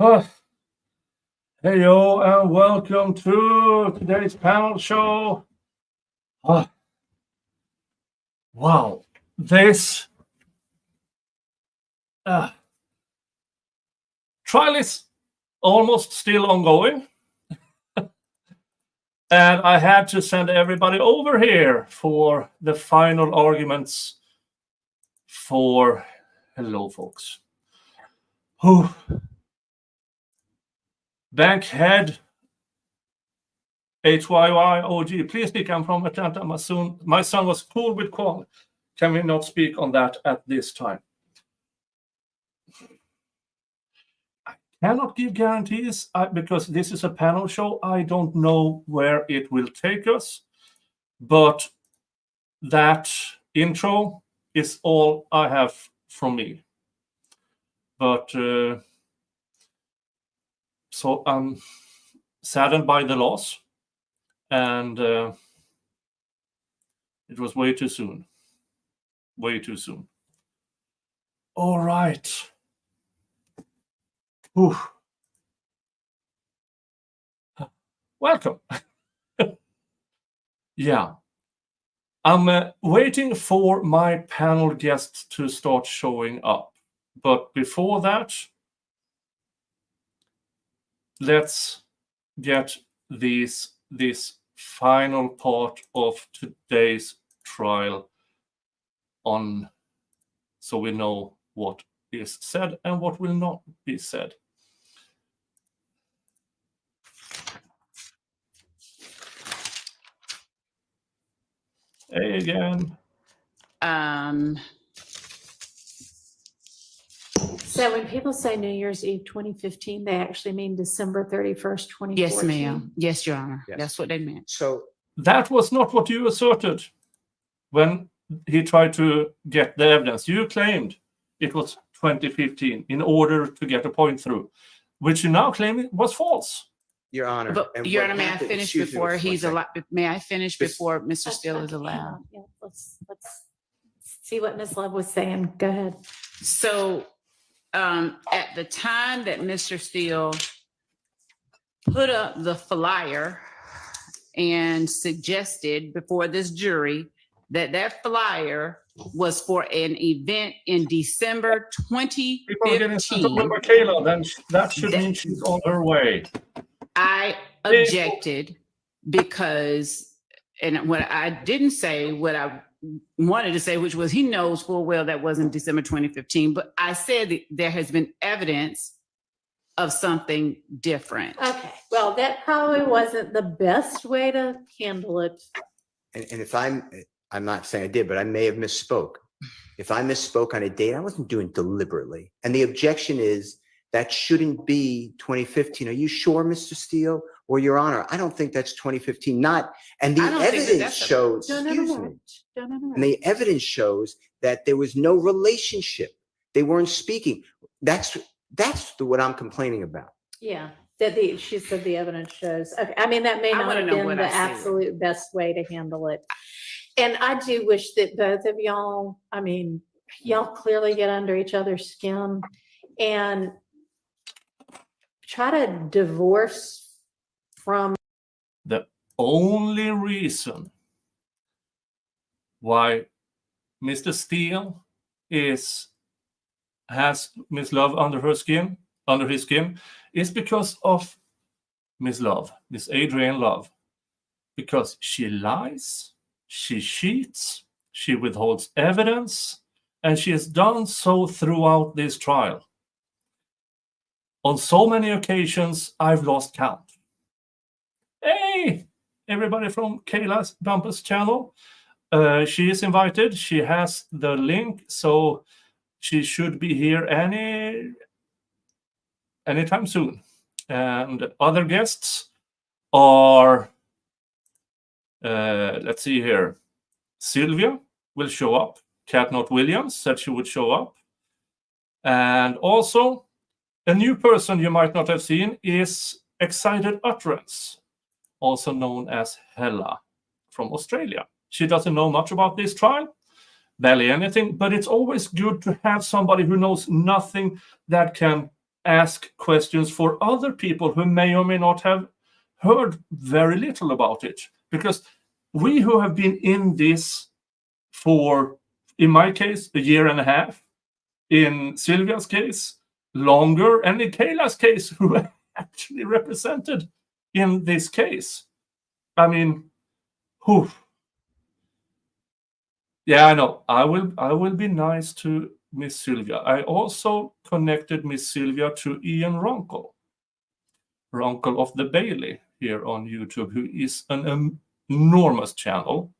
Hey yo, and welcome to today's panel show. Wow, this trial is almost still ongoing. And I had to send everybody over here for the final arguments for hello, folks. Bank head HYYOG, please speak. I'm from Atlanta. My son was cool with Qual. Can we not speak on that at this time? I cannot give guarantees because this is a panel show. I don't know where it will take us, but that intro is all I have from me. But so I'm saddened by the loss, and it was way too soon. Way too soon. All right. Whew. Welcome. Yeah. I'm waiting for my panel guests to start showing up. But before that, let's get this final part of today's trial on, so we know what is said and what will not be said. Hey again. So when people say New Year's Eve 2015, they actually mean December 31st, 2014? Yes, ma'am. Yes, Your Honor. Yes. That's what they meant. So That was not what you asserted when he tried to get the evidence. You claimed it was 2015 in order to get a point through, which you now claim was false. Your Honor. But and Your what Honor, may I happened- finish excuse me before one he's second. allowed? May I finish This- before Mr. Steele is Okay, hang allowed? on. Yeah, let's see what Ms. Love was saying. Go ahead. So at the time that Mr. Steele put up the flyer and suggested before this jury that flyer was for an event in December People are getting sent over 2015. by Kayla, then that should mean she's on her way. I objected because, and what I didn't say, what I wanted to say, which was he knows full well that wasn't December 2015, but I said that there has been evidence of something different. Okay, well, that probably wasn't the best way to handle it. And if I'm not saying I did, but I may have misspoke. If I misspoke on a date, I wasn't doing it deliberately. And the objection is that shouldn't be 2015. Are you sure, Mr. Steele? Or Your Honor, I don't think that's 2015. Not, and the I don't think that evidence that's a- shows, No. excuse me. No. And the evidence shows that there was no relationship. They weren't speaking. That's what I'm complaining about. Yeah, she said the evidence shows. Okay, I mean, that may I not wanna have know been what the I said. absolute best way to handle it. And I do wish that both of y'all, I mean, y'all clearly get under each other's skin and try to divorce from. The only reason why Mr. Steele has Miss Love under his skin, is because of Miss Adrienne Love. Because she lies, she cheats, she withholds evidence, and she has done so throughout this trial. On so many occasions, I've lost count. Hey, everybody from Kayla's Bumpus channel. She is invited. She has the link, so she should be here anytime soon. And other guests are, let's see here. Sylvia will show up. Katnot Williams said she would show up. And also, a new person you might not have seen is Excited Utterance, also known as Hella from Australia. She doesn't know much about this trial, barely anything, but it's always good to have somebody who knows nothing that can ask questions for other people who may or may not have heard very little about it. Because we who have been in this for, in my case, a year and a half, in Sylvia's case, longer, and in Kayla's case, who actually represented in this case. I mean, whew. Yeah, I know. I will be nice to Miss Sylvia. I also connected Miss Sylvia to Ian Runkle of the Bailey here on YouTube, who is an enormous channel.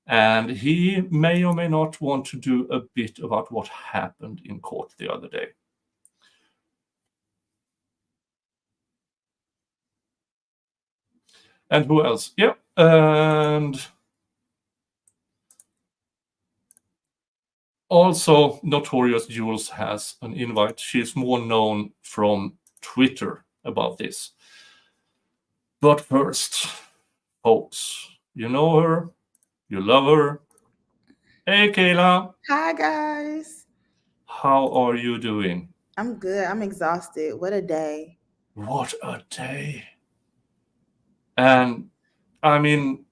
And he may or may not want to do a bit about what happened in court the other day. And who else? Yeah, and also Notorious Jules has an invite. She's more known from Twitter about this. But first, folks, you know her, you love her. Hey, Kayla. Hi, guys. How are you doing? I'm good. I'm exhausted. What a day. What a day. And I mean,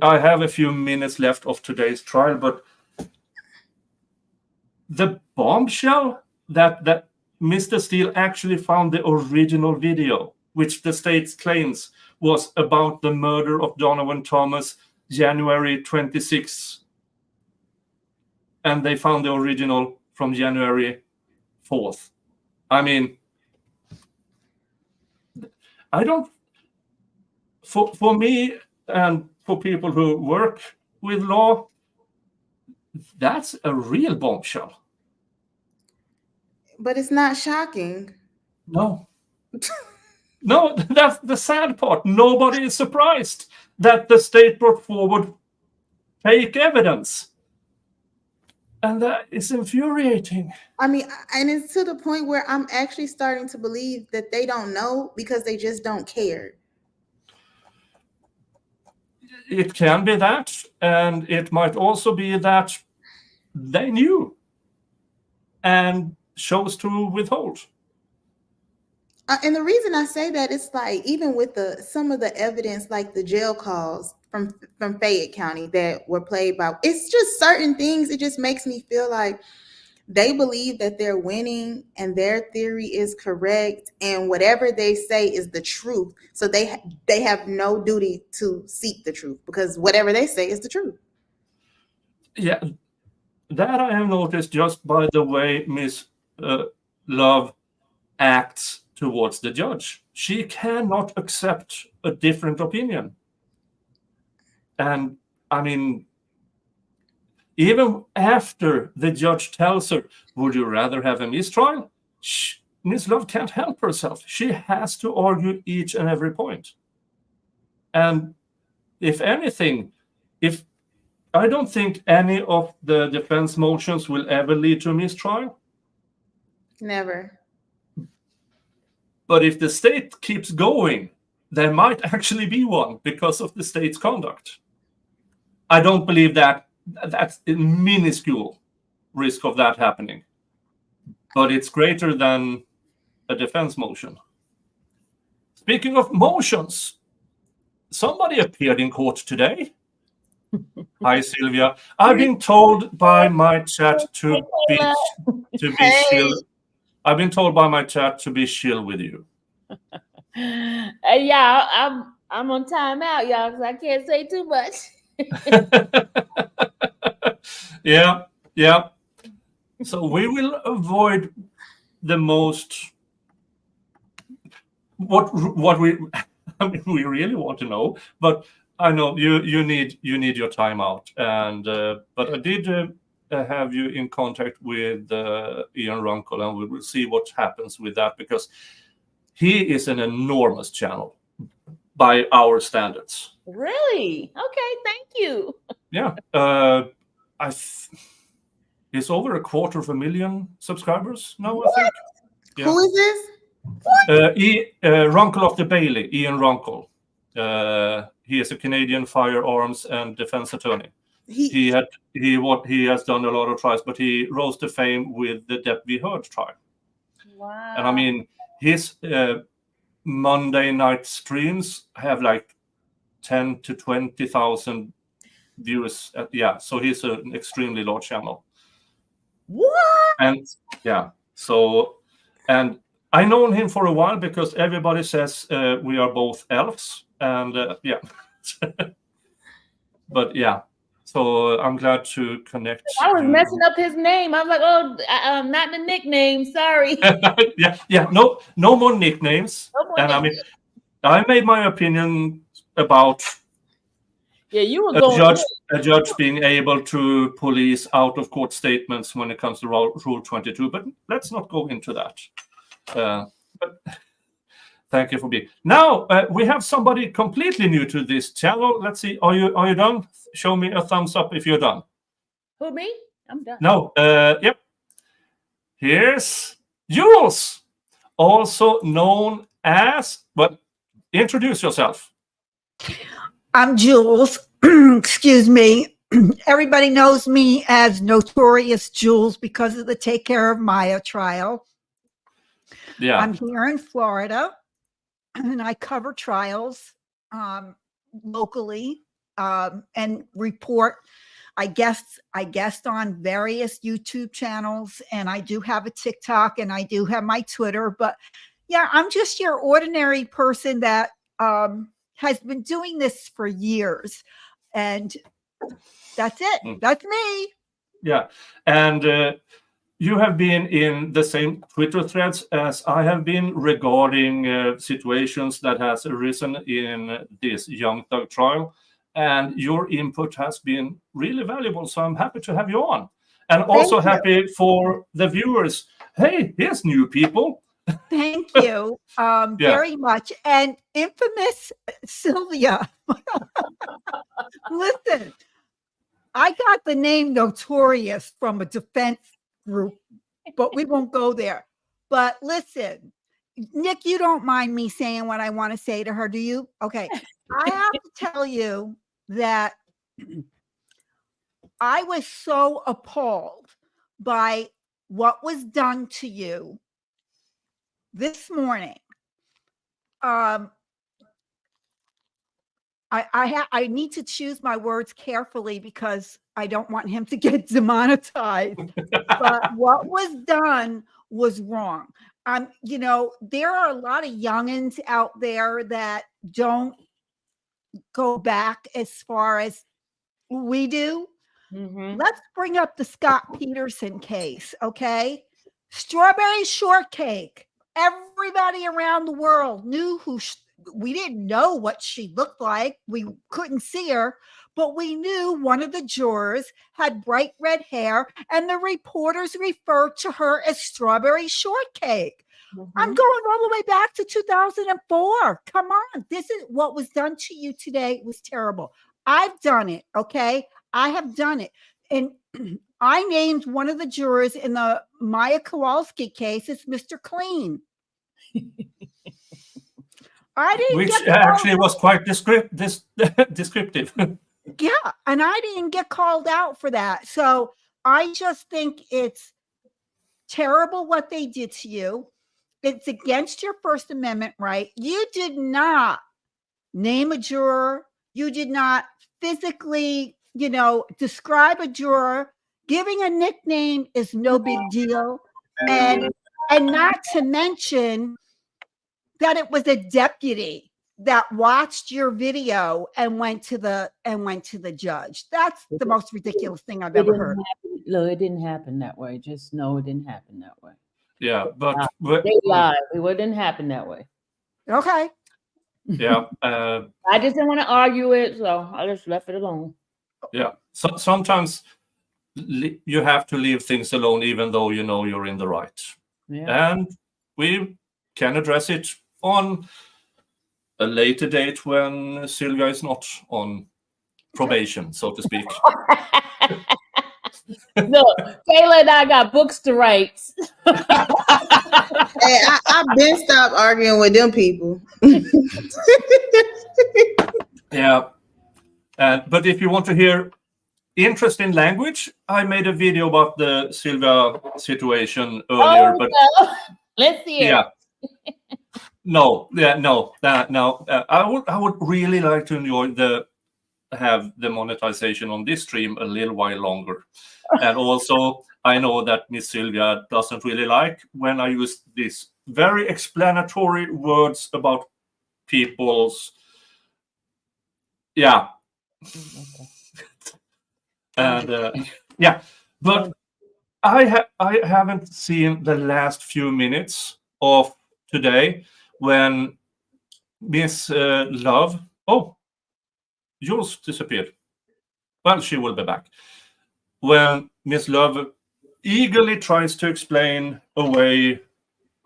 I have a few minutes left of today's trial, but the bombshell that Mr. Steele actually found the original video, which the state claims was about the murder of Donovan Thomas, January 26th. And they found the original from January 4th. I mean, I don't, for me and for people who work with law, that's a real bombshell. But it's not shocking. No. No, that's the sad part. Nobody is surprised that the state brought forward fake evidence. And that is infuriating. I mean, and it's to the point where I'm actually starting to believe that they don't know because they just don't care. It can be that, and it might also be that they knew and chose to withhold. And the reason I say that, it's like, even with some of the evidence, like the jail calls from Fayette County that were played by, it's just certain things. It just makes me feel like they believe that they're winning and their theory is correct, and whatever they say is the truth. So they have no duty to seek the truth, because whatever they say is the truth. Yeah, that I have noticed just by the way Miss Love acts towards the judge. She cannot accept a different opinion. And I mean, even after the judge tells her, would you rather have a mistrial? Miss Love can't help herself. She has to argue each and every point. And if anything, I don't think any of the defense motions will ever lead to a mistrial. Never. But if the state keeps going, there might actually be one because of the state's conduct. I don't believe that. That's a minuscule risk of that happening. But it's greater than a defense motion. Speaking of motions, somebody appeared in court today. Hi, Sylvia. I've been told by my chat to be chill. I've been told by my chat to be chill with you. Yeah, I'm on timeout, y'all, because I can't say too much. Yeah. So we will avoid the most what we I mean, we really want to know, but I know you need your time out, and but I did have you in contact with Ian Runkle, and we will see what happens with that, because he is an enormous channel by our standards. Really? Okay, thank you. Yeah, he's over 250,000 subscribers now, I think. Yeah. Who is this? Runkle of the Bailey, Ian Runkle. He is a Canadian firearms and defense attorney. He has done a lot of trials, but he rose to fame with the Depp v. Heard trial. Wow. And I mean, his Monday night streams have like 10 to 20,000 viewers. Yeah, so he's an extremely large channel. What? And yeah, so, and I known him for a while because everybody says we are both elves, and yeah. But yeah, so I'm glad to connect. I was messing up his name. I was like, oh, not the nickname. Sorry. yeah, no more nicknames. No more And I mean, nicknames. I made my opinion about Yeah, you were a going. judge being able to police out of court statements when it comes to Rule 22, but let's not go into that. But thank you for being. Now we have somebody completely new to this channel. Let's see. Are you done? Show me a thumbs up if you're done. Who, me? I'm done. No. Yep. Here's Jules, also known as. But introduce yourself. I'm Jules. Excuse me. Everybody knows me as Notorious Jules because of the Take Care of Maya trial. Yeah. I'm here in Florida, and I cover trials locally and report. I guest on various YouTube channels, and I do have a TikTok, and I do have my Twitter. But yeah, I'm just your ordinary person that has been doing this for years, and that's it. That's me. Yeah, and you have been in the same Twitter threads as I have been regarding situations that has arisen in this Young Thug trial, and your input has been really valuable. So I'm happy to have you on, and also happy for the viewers. Hey, here's new people. Thank you very much. And infamous Sylvia. Listen, I got the name Notorious from a defense group, but we won't go there. But listen, Nick, you don't mind me saying what I want to say to her, do you? Okay. I have to tell you that I was so appalled by what was done to you this morning. I need to choose my words carefully because I don't want him to get demonetized. But what was done was wrong. You know, there are a lot of youngins out there that don't go back as far as we do. Let's bring up the Scott Peterson case, okay? Strawberry shortcake. Everybody around the world knew who we didn't know what she looked like. We couldn't see her, but we knew one of the jurors had bright red hair, and the reporters referred to her as Strawberry Shortcake. I'm going all the way back to 2004. Come on. This is what was done to you today. It was terrible. I've done it. Okay. I have done it. And I named one of the jurors in the Maya Kowalski case as Mr. Clean. I didn't Which get actually was quite descriptive. Yeah, and I didn't get called out for that. So I just think it's terrible what they did to you. It's against your First Amendment right. You did not name a juror. You did not physically, describe a juror. Giving a nickname is no big deal. And not to mention that it was a deputy that watched your video and went to the judge. That's the most ridiculous thing I've ever heard. Look, it didn't happen that way. Just know it didn't happen that way. Yeah, but they lied. It didn't happen that way. Okay. Yeah. I just didn't want to argue it, so I just left it alone. Yeah. So sometimes you have to leave things alone, even though you know you're in the right. Yeah. And we can address it on a later date when Sylvia is not on probation, so to speak. Look, Kayla and I got books to write. Hey, I've been stopped arguing with them people. Yeah. But if you want to hear interesting language, I made a video about the Sylvia situation earlier. Oh, but no. Let's hear Yeah. it. No, yeah, no, no. I would really like to have the monetization on this stream a little while longer. And also, I know that Miss Sylvia doesn't really like when I use these very explanatory words about people's, yeah. And yeah, but I haven't seen the last few minutes of today when Miss Love. Oh, Jules disappeared. Well, she will be back. When Miss Love eagerly tries to explain away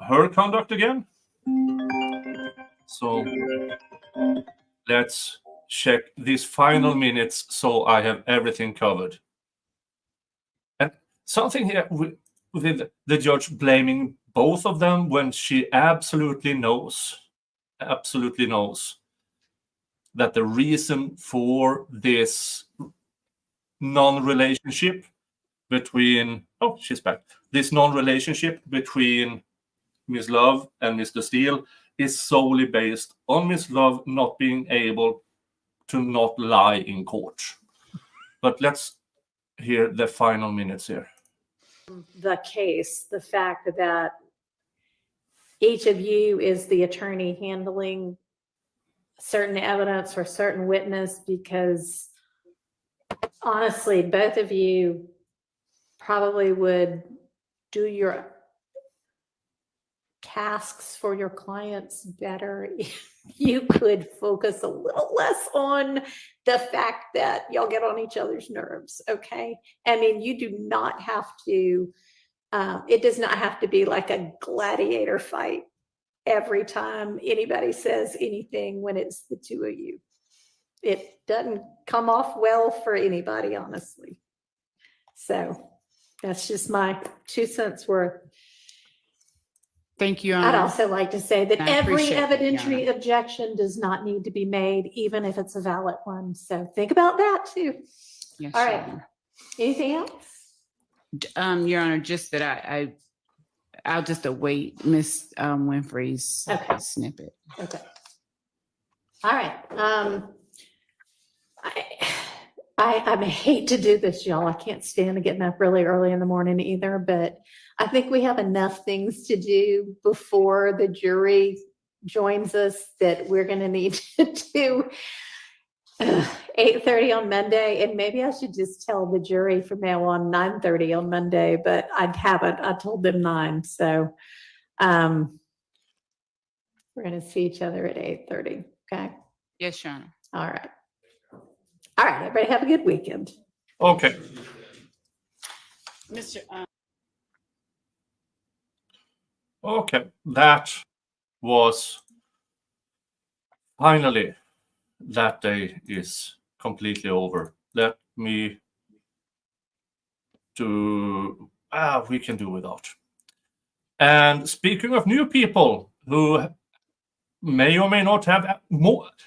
her conduct again. So let's check these final minutes so I have everything covered. And something here with the judge blaming both of them when she absolutely knows that the reason for this non-relationship between this non-relationship between Miss Love and Mr. Steele is solely based on Miss Love not being able to not lie in court. But let's hear the final minutes here. The case, the fact that each of you is the attorney handling certain evidence or certain witness, because honestly, both of you probably would do your tasks for your clients better if you could focus a little less on the fact that y'all get on each other's nerves. Okay. I mean, you do not have to, it does not have to be like a gladiator fight every time anybody says anything when it's the two of you. It doesn't come off well for anybody, honestly. So that's just my 2 cents worth. Thank you, Your I'd Honor. also like to say that I every appreciate it, Your evidentiary objection does not need to be made, even if it's a valid one. So think about that too. Yes, All Your right. Honor. Anything else? Your Honor, just that I'll just await Miss Winfrey's Okay. snippet. Okay. All right. I hate to do this, y'all. I can't stand getting up really early in the morning either, but I think we have enough things to do before the jury joins us that we're going to need to do 8:30 on Monday. And maybe I should just tell the jury from now on 9:30 on Monday, but I haven't. I told them 9. So we're going to see each other at 8:30. Okay. Yes, Your Honor. All right. All right. Everybody have a good weekend. Okay. Mr. Okay. That was finally, that day is completely over. Let me do, we can do without. And speaking of new people who may or may not have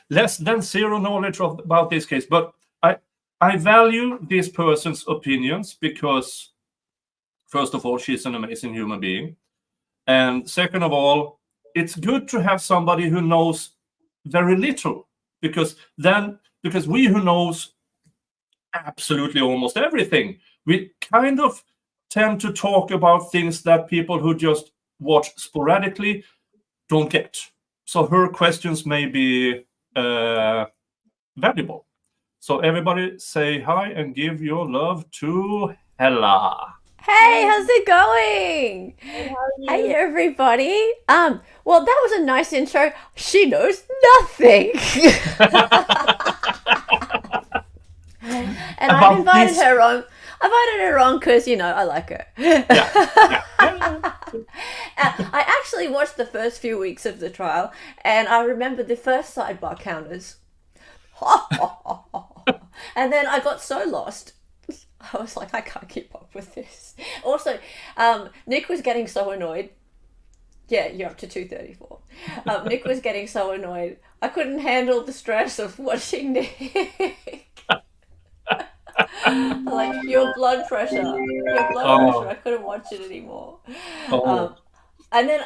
less than zero knowledge about this case, but I value this person's opinions because, first of all, she's an amazing human being. And second of all, it's good to have somebody who knows very little, because we who knows absolutely almost everything, we kind of tend to talk about things that people who just watch sporadically don't get. So her questions may be valuable. So everybody say hi and give your love to Hella. Hey, how's it going? Hey, everybody. Well, that was a nice intro. She knows nothing. And I've invited her on. I invited her on because, I like her. I actually watched the first few weeks of the trial, and I remember the first sidebar counters. And then I got so lost. I was like, I can't keep up with this. Also, Nick was getting so annoyed. Yeah, you're up to 234. Nick was getting so annoyed. I couldn't handle the stress of watching Nick. Like, your blood pressure. I couldn't watch it anymore. And then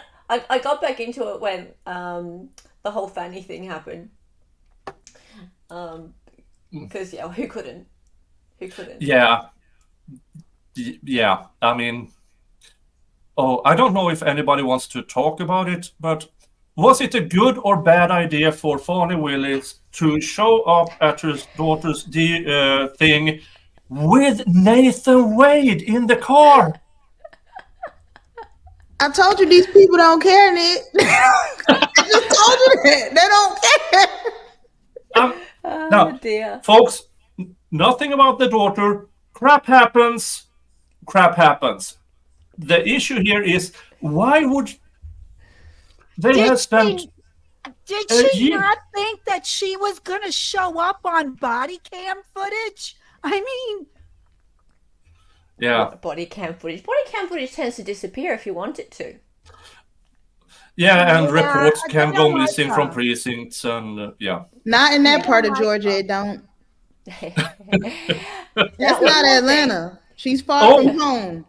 I got back into it when the whole Fanny thing happened. Because yeah, who couldn't? Who couldn't? Yeah. Yeah. I mean, I don't know if anybody wants to talk about it, but was it a good or bad idea for Fanny Willis to show up at her daughter's thing with Nathan Wade in the car? I told you these people don't care, Nick. I just told you that. They don't care. Now, Dear. folks, nothing about the daughter. Crap happens. Crap happens. The issue here is, why would they have spent... Did a she year- not think that she was going to show up on body cam footage? I mean, Yeah. Body cam footage. Body cam footage tends to disappear if you want it to. Yeah, and Yeah, reports I can don't go like missing that. from precincts, and yeah. Not in that Yeah. part of Georgia, it don't. That's Now, not one more Atlanta. She's far Oh. from home. thing.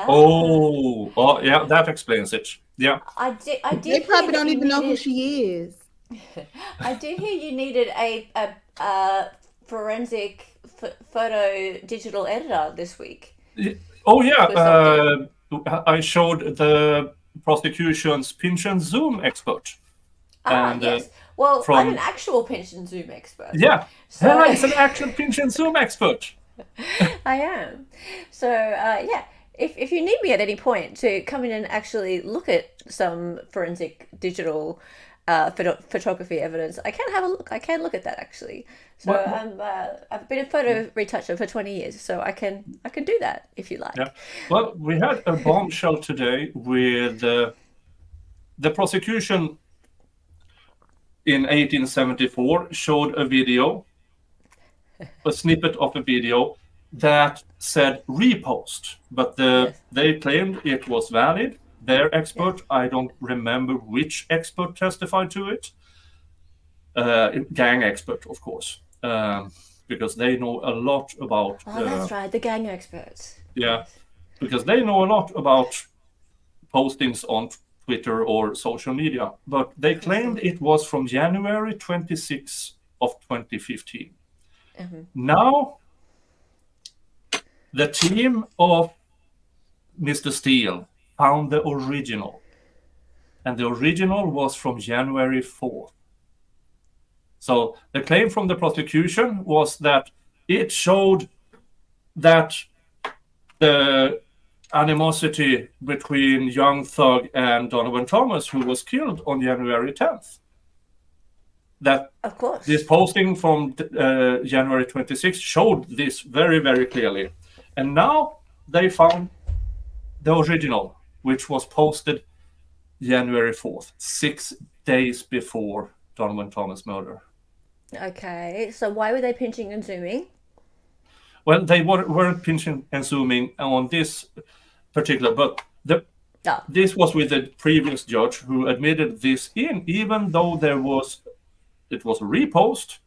Oh, yeah, that explains it. Yeah. I did They hear probably that don't you even know who needed- she is. I did hear you needed a forensic photo digital editor this week. Oh, yeah. For I showed the prosecution's pinch and zoom expert. And, Yes. Well, from- I'm an actual pinch and zoom expert. Yeah, So Hera is an actual pinch and zoom expert. I am. So yeah, if you need me at any point to come in and actually look at some forensic digital photography evidence, I can have a look. I can look at that actually. So I've been a photo retoucher for 20 years, so I can do that if you like. Yeah. Well, we had a bombshell today with the prosecution in 1874 showed a video, a snippet of a video that said repost, but Yes. they claimed it was valid. Their expert, I don't remember which expert testified to it. Gang expert, of course, because they know a lot about. Oh, that's right, the gang experts. Yeah, because they know a lot about postings on Twitter or social media, but they claimed it was from January 26th of 2015. Mm-hmm. Now, the team of Mr. Steele found the original, and the original was from January 4th. So the claim from the prosecution was that it showed that the animosity between Young Thug and Donovan Thomas, who was killed on January 10th. That Of course. this posting from January 26th showed this very, very clearly. And now they found the original, which was posted January 4th, 6 days before Donovan Thomas' murder. Okay, so why were they pinching and zooming? Well, they weren't pinching and zooming on this particular, but this was with the previous judge who admitted this even though it was a repost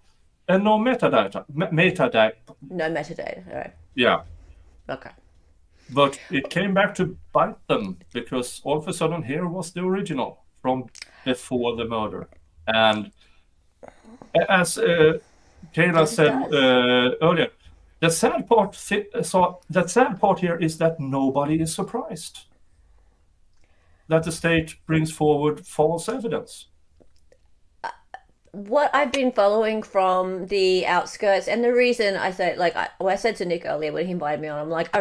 and no metadata. No metadata, all right. Yeah, Okay. but it came back to bite them because all of a sudden here was the original from before the murder. And as Kayla said earlier, the sad part here is that nobody is surprised that the state brings forward false evidence. What I've been following from the outskirts, and the reason I say, like, I said to Nick earlier when he invited me on, I'm like, I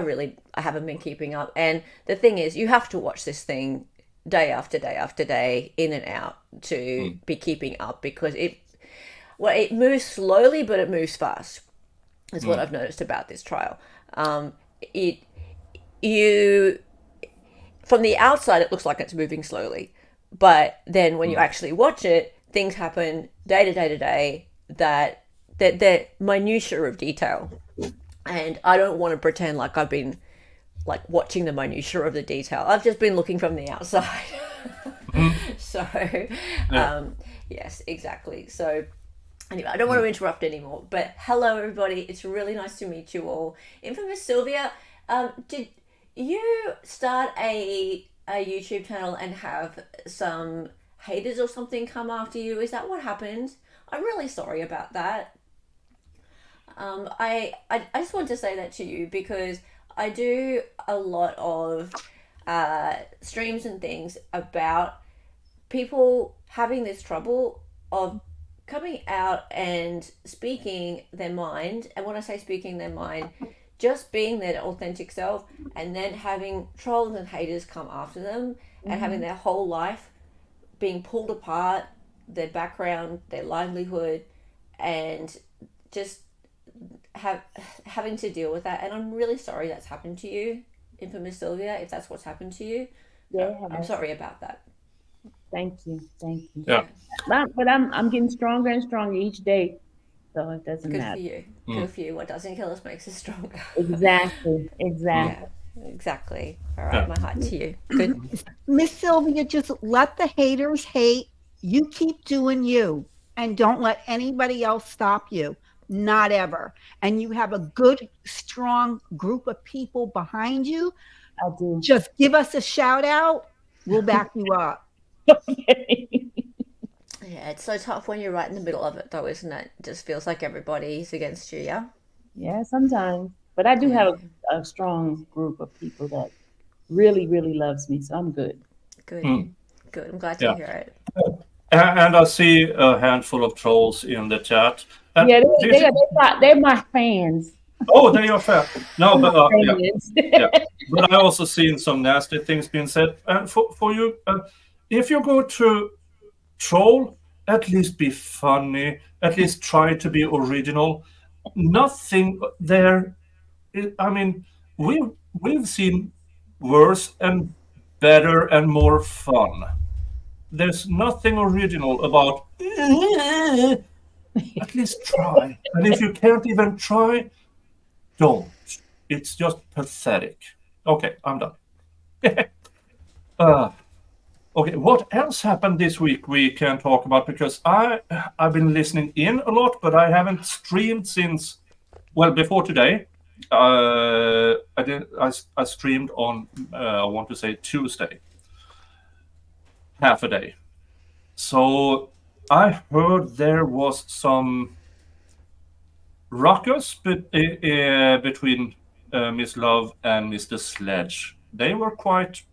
haven't been keeping up. And the thing is, you have to watch this thing day after day after day, in and out, to be keeping up, because it moves slowly, but it moves fast. Is what I've noticed about this trial. From the outside, it looks like it's moving slowly, but then when you actually watch it, things happen day to day to day that they're minutiae of detail, and I don't want to pretend like I've been like watching the minutiae of the detail. I've just been looking from the outside. So, yes, exactly. So. Anyway, I don't want to interrupt anymore, but hello everybody. It's really nice to meet you all. Infamous Sylvia, did you start a a YouTube channel and have some haters or something come after you? Is that what happened? I'm really sorry about that. I just want to say that to you because I do a lot of streams and things about people having this trouble of coming out and speaking their mind. And when I say speaking their mind, just being their authentic self, and then having trolls and haters come after them and having their whole life being pulled apart, their background, their livelihood, and just having to deal with that. And I'm really sorry that's happened to you, infamous Sylvia, if that's what's happened to you. Yeah. I'm sorry about that. Thank you. Yeah. But I'm getting stronger and stronger each day, so it doesn't Good matter. for you. Good for you. What doesn't kill us makes us stronger. Exactly. Yeah, exactly. All right, my heart to you. Good. Miss Sylvia, just let the haters hate. You keep doing you, and don't let anybody else stop you. Not ever. And you have a good, strong group of people behind you. I do. Just give us a shout out. We'll back you up. Yeah, it's so tough when you're right in the middle of it, though, isn't it? It just feels like everybody's against you, yeah? Yeah, sometimes. But I do have a strong group of people that really, really loves me, so I'm good. Good. Good. I'm glad to Yeah. hear it. And I see a handful of trolls in the chat. And Yeah, this is- they're my fans. oh, they are fair. No, but yeah. Fans. Yeah. But I also seen some nasty things being said. And for you, if you go to troll, at least be funny. At least try to be original. Nothing there. I mean, we've seen worse and better and more fun. There's nothing original about. At least try. And if you can't even try, don't. It's just pathetic. Okay, I'm done. Okay, what else happened this week we can talk about? Because I've been listening in a lot, but I haven't streamed since, well, before today. I streamed on, I want to say Tuesday. Half a day. So I heard there was some ruckus between Miss Love and Mr. Sledge. They were quite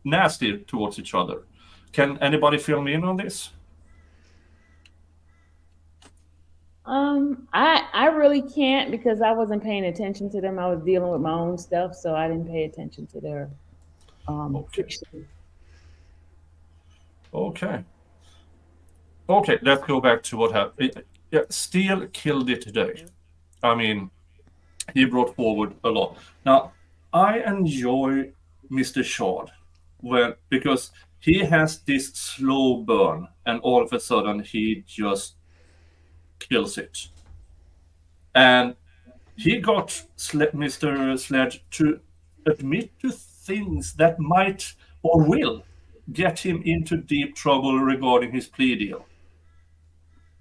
nasty towards each other. Can anybody fill me in on this? I really can't because I wasn't paying attention to them. I was dealing with my own stuff, so I didn't pay attention to their fiction. Okay, let's go back to what happened. Yeah, Steele killed it today. I mean, he brought forward a lot. Now, I enjoy Mr. Shard because he has this slow burn, and all of a sudden he just kills it. And he got Mr. Sledge to admit to things that might or will get him into deep trouble regarding his plea deal.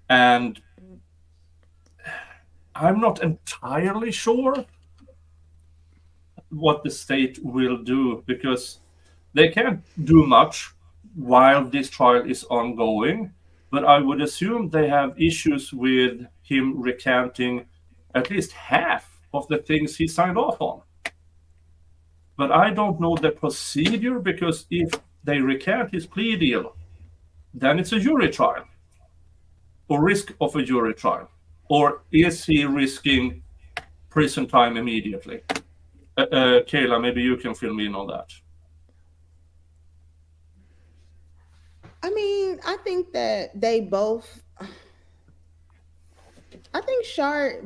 And I'm not entirely sure what the state will do because they can't do much while this trial is ongoing. But I would assume they have issues with him recanting at least half of the things he signed off on. But I don't know the procedure because if they recant his plea deal, then it's a jury trial or risk of a jury trial. Or is he risking prison time immediately? Kayla, maybe you can fill me in on that. I mean, I think that they both. I think Shard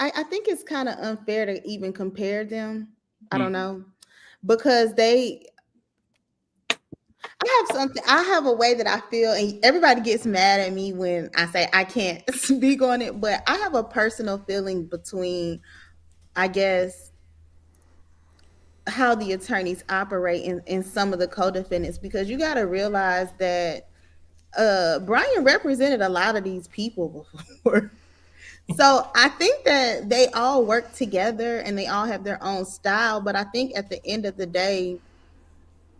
I think it's kind of unfair to even compare them. I don't know because I have a way that I feel, and everybody gets mad at me when I say I can't speak on it, but I have a personal feeling between, I guess, how the attorneys operate in some of the co-defendants, because you got to realize that Brian represented a lot of these people before. So I think that they all work together and they all have their own style, but I think at the end of the day,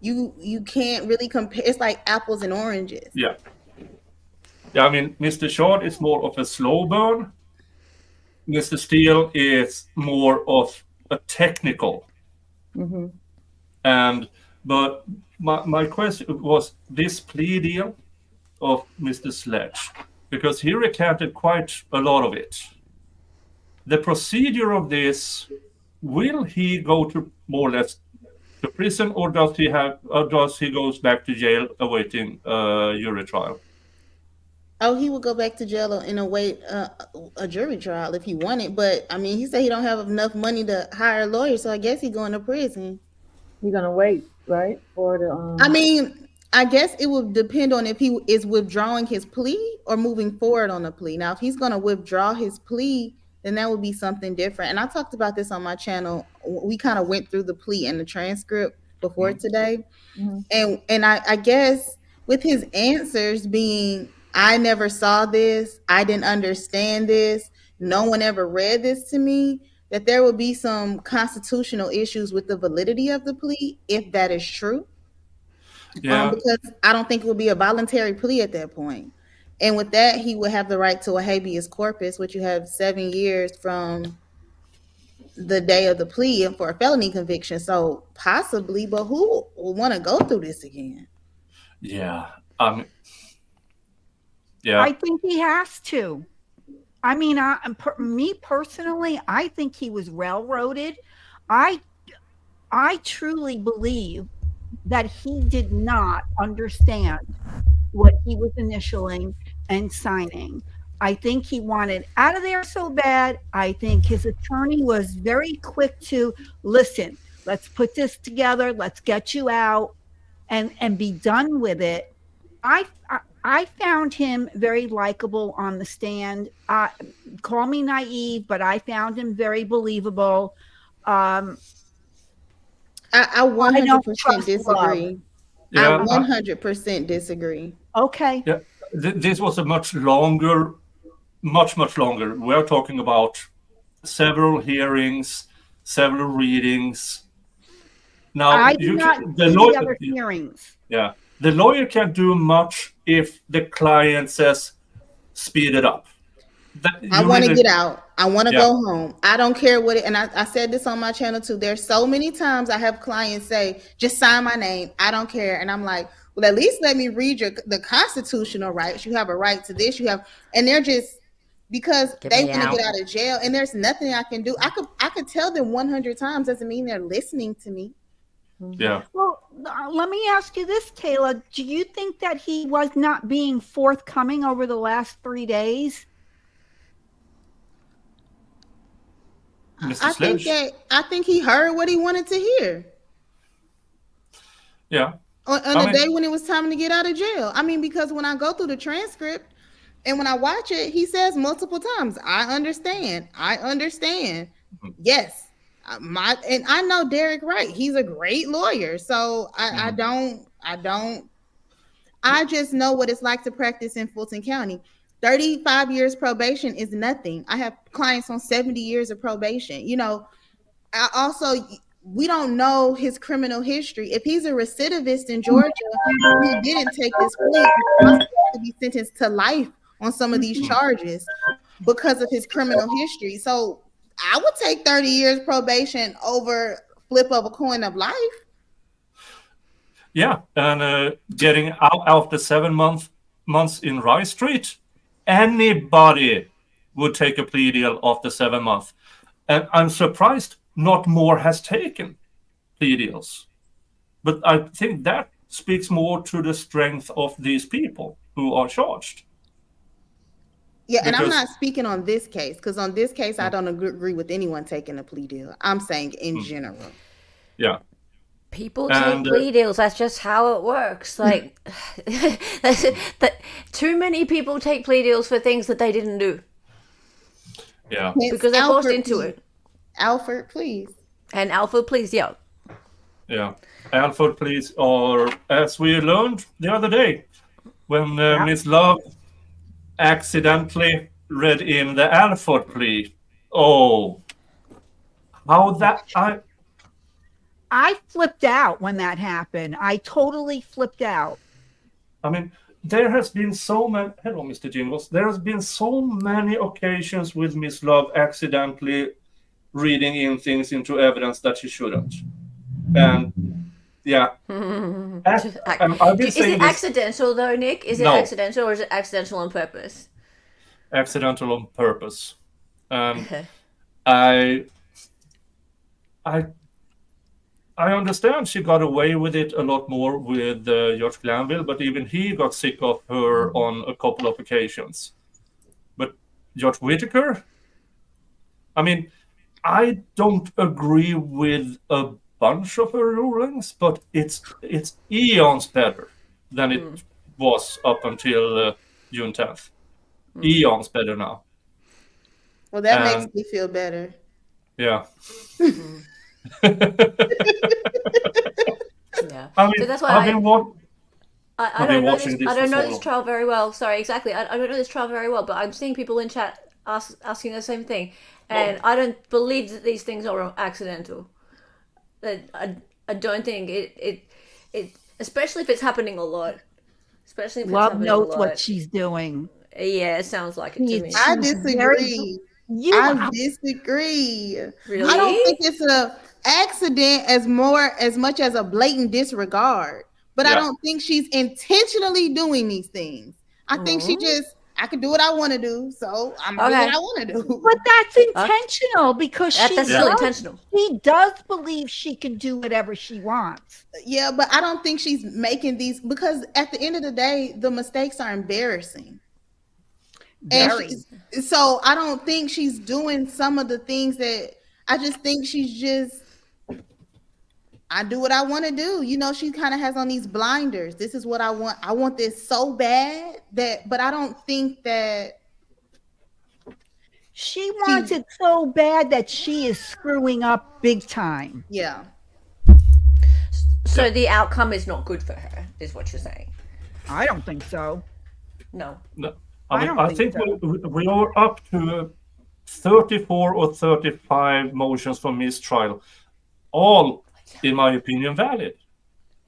you can't really compare. It's like apples and oranges. Yeah. Yeah, I mean, Mr. Short is more of a slow burn. Mr. Steele is more of a technical. Mhm. But my question was this plea deal of Mr. Sledge, because he recanted quite a lot of it. The procedure of this, will he go to more or less to prison, or does he goes back to jail awaiting jury trial? Oh, he would go back to jail and await a jury trial if he wanted. But I mean, he said he don't have enough money to hire a lawyer, so I guess he's going to prison. You're gonna wait, right, for the. I mean, I guess it would depend on if he is withdrawing his plea or moving forward on a plea. Now, if he's going to withdraw his plea, then that would be something different. And I talked about this on my channel. We kind of went through the plea and the transcript before today. Mhm. And I guess with his answers being, I never saw this, I didn't understand this, no one ever read this to me, that there would be some constitutional issues with the validity of the plea, if that is true. Yeah. Because I don't think it would be a voluntary plea at that point. And with that, he would have the right to a habeas corpus, which you have 7 years from the day of the plea and for a felony conviction. So possibly, but who will want to go through this again? Yeah. I think he has to. I mean, me personally, I think he was railroaded. I truly believe that he did not understand what he was initialing and signing. I think he wanted out of there so bad. I think his attorney was very quick to listen. Let's put this together. Let's get you out and be done with it. I found him very likable on the stand. Call me naive, but I found him very believable. I 100% disagree. Yeah, I 100% disagree. Okay. Yeah, this was a much longer. We're talking about several hearings, several readings. Now, I did not see the other hearings. Yeah, the lawyer can't do much if the client says, speed it up. I want to get out. I want to go home. I don't care what it, and I said this on my channel too. There's so many times I have clients say, just sign my name. I don't care. And I'm like, well, at least let me read the constitutional rights. You have a right to this. And they're just, because they want to get out of jail and there's nothing I can do. I could tell them 100 times, doesn't mean they're listening to me. Yeah. Well, let me ask you this, Kayla. Do you think that he was not being forthcoming over the last 3 days? I think he heard what he wanted to hear. Yeah. On the day when it was time to get out of jail. I mean, because when I go through the transcript and when I watch it, he says multiple times, I understand. Yes. And I know Derek Wright. He's a great lawyer. So I just know what it's like to practice in Fulton County. 35 years probation is nothing. I have clients on 70 years of probation. You know, we don't know his criminal history. If he's a recidivist in Georgia, he didn't take this plea, he's to be sentenced to life on some of these charges because of his criminal history. So I would take 30 years probation over flip of a coin of life. Yeah, and getting out after 7 months in Rice Street, anybody would take a plea deal after 7 months. And I'm surprised not more has taken plea deals. But I think that speaks more to the strength of these people who are charged. Yeah, and I'm not speaking on this case, because on this case, I don't agree with anyone taking a plea deal. I'm saying in general. Yeah. People take plea deals. That's just how it works. Like, too many people take plea deals for things that they didn't do. Yeah. Because they're forced into it. Alford, please. And Alford, please, yeah. Yeah. Alford pleas are, as we learned the other day, when Miss Love accidentally read in the Alford plea. Oh, how that I flipped out when that happened. I totally flipped out. I mean, there has been so many. Hello, Mr. Jingles. There has been so many occasions with Miss Love accidentally reading in things into evidence that she shouldn't. And yeah, I've been Is saying it this accidental though, Nick? Is it No. accidental or is it accidental on purpose? accidental on purpose. Okay. I understand she got away with it a lot more with George Glanville, but even he got sick of her on a couple of occasions. But George Whitaker, I mean, I don't agree with a bunch of her rulings, but it's eons better than it was up until June 10th. Eons better now. Well, that And- makes me feel better. Yeah. Yeah. I mean, So that's why I've been I I've don't been know watching this. this I don't for know so this long. trial very well. Sorry, exactly. I don't know this trial very well, but I'm seeing people in chat asking the same thing, and I don't believe that these things are accidental. That I don't think it especially if it's happening a lot. Especially if it's Love happening knows a lot. what she's doing. Yeah, it sounds like it to He's- me. I She's disagree. I disagree. Really? I don't think it's a accident as much as a blatant disregard. But I Yeah. don't think she's intentionally doing these things. I think she just I can do what I want to do, so I'm gonna do Okay. what I want to do. But that's intentional because That's she still does, intentional. she does believe she can do whatever she wants. Yeah, but I don't think she's making these because at the end of the day, the mistakes are embarrassing. And Very. so I don't think she's doing some of the things that I just think she's just I do what I want to do. You know, she kind of has on these blinders. This is what I want. I want this so bad but I don't think that She wants it so bad that she is screwing up big time. yeah. So the outcome is not good for her, is what you're saying. I don't think so. No. No, I I don't mean, I think think we are up to 34 or 35 motions for mistrial, all, in my opinion, valid.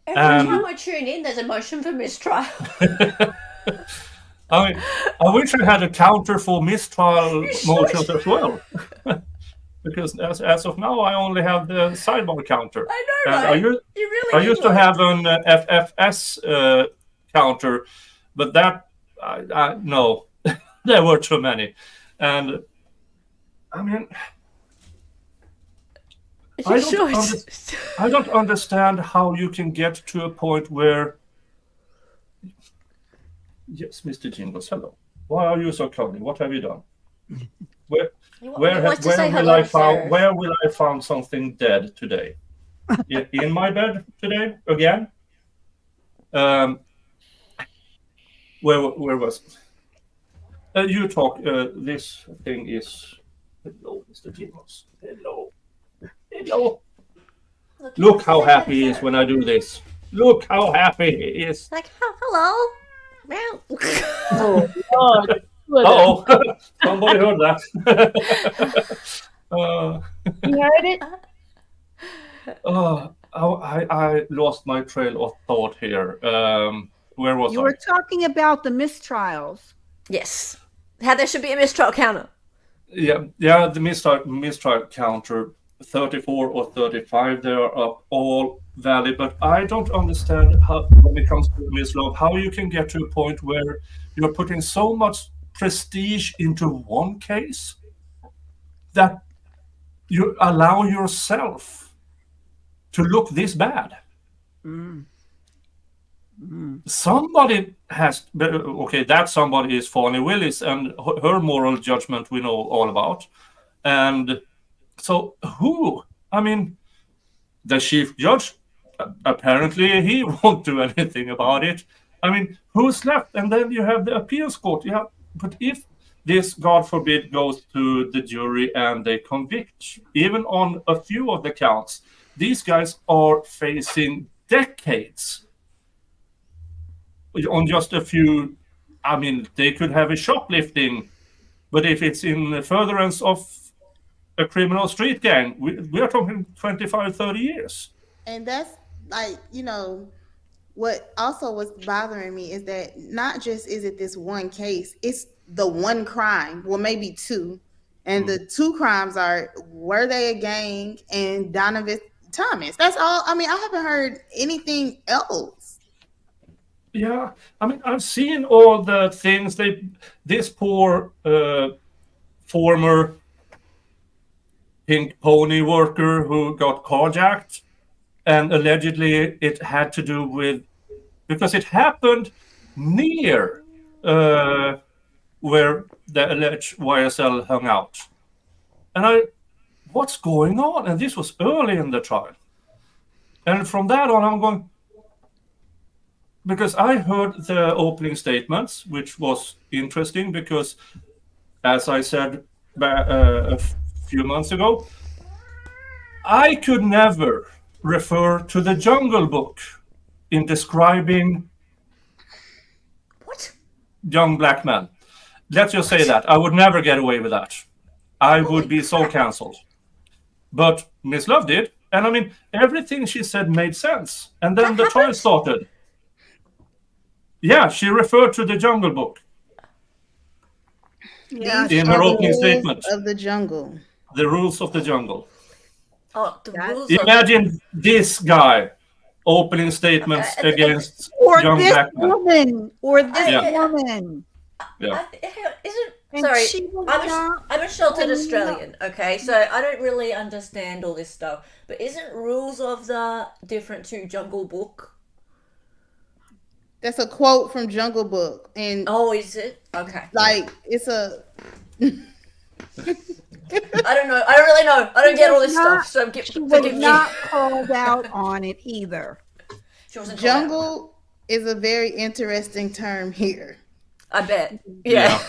Every And- time I tune in, there's a motion for mistrial. I mean, I wish I had a counter for mistrial motions as well. Because as of now, I only have the sidebar counter. I know, And right? you really I need used to one. have an FFS counter, but that no, there were too many, and I mean, I don't understand how you can get to a point where. Yes, Mr. Jingles, hello. Why are you so cunning? What have you done? Where will I find something dead today? In my bed today again? Where was it? You talk. This thing is. Hello, Mr. Jingles. Hello. Look how happy he is when I do this. Look how happy he is. Like, hello. Meow. Oh, Lord. Oh, somebody heard that. You heard it? I lost my trail of thought here. Where was You I? were talking about the mistrials. Yes. How there should be a mistrial counter. Yeah, the mistrial counter, 34 or 35, they are all valid, but I don't understand how, when it comes to mislove, how you can get to a point where you're putting so much prestige into one case that you allow yourself to look this bad. Somebody has, okay, that somebody is Fannie Willis, and her moral judgment we know all about. And so who? I mean, the chief judge, apparently he won't do anything about it. I mean, who's left? And then you have the appeals court. But if this, God forbid, goes to the jury and they convict, even on a few of the counts, these guys are facing decades on just a few. I mean, they could have a shoplifting, but if it's in furtherance of a criminal street gang, we are talking 25, 30 years. And that's like, you know, what also was bothering me is that not just is it this one case, it's the one crime, well, maybe two. And the two crimes are, were they a gang and Donovan Thomas? That's all. I mean, I haven't heard anything else. Yeah, I mean, I've seen all the things this poor former pink pony worker who got carjacked, and allegedly it had to do with, because it happened near where the alleged YSL hung out. And what's going on? And this was early in the trial. And from that on, I'm going, because I heard the opening statements, which was interesting because, as I said a few months ago, I could never refer to the Jungle Book in describing What? young black men. Let's just say that. I would never get away with that. I would be so cancelled. But Miss Love did. And I mean, everything she said made sense. And then the trial started. Yeah, she referred to the Jungle Book Yeah, in her opening statement. Of the jungle. The rules of the jungle. Oh, the rules. Imagine this guy opening statements Okay, against or young this black men. woman, or this Yeah. woman. Yeah. Isn't And sorry? she was I'm a sheltered and Australian. Okay, so I don't really understand all this stuff. But isn't rules of the different to Jungle Book? That's a quote from Jungle Book. And Oh, is it? Okay. like, it's a. I don't know. I don't really know. I don't get all this stuff. So She was forgive me. not called out on it either. She wasn't called out. Jungle is a very interesting term here. I bet. Yeah.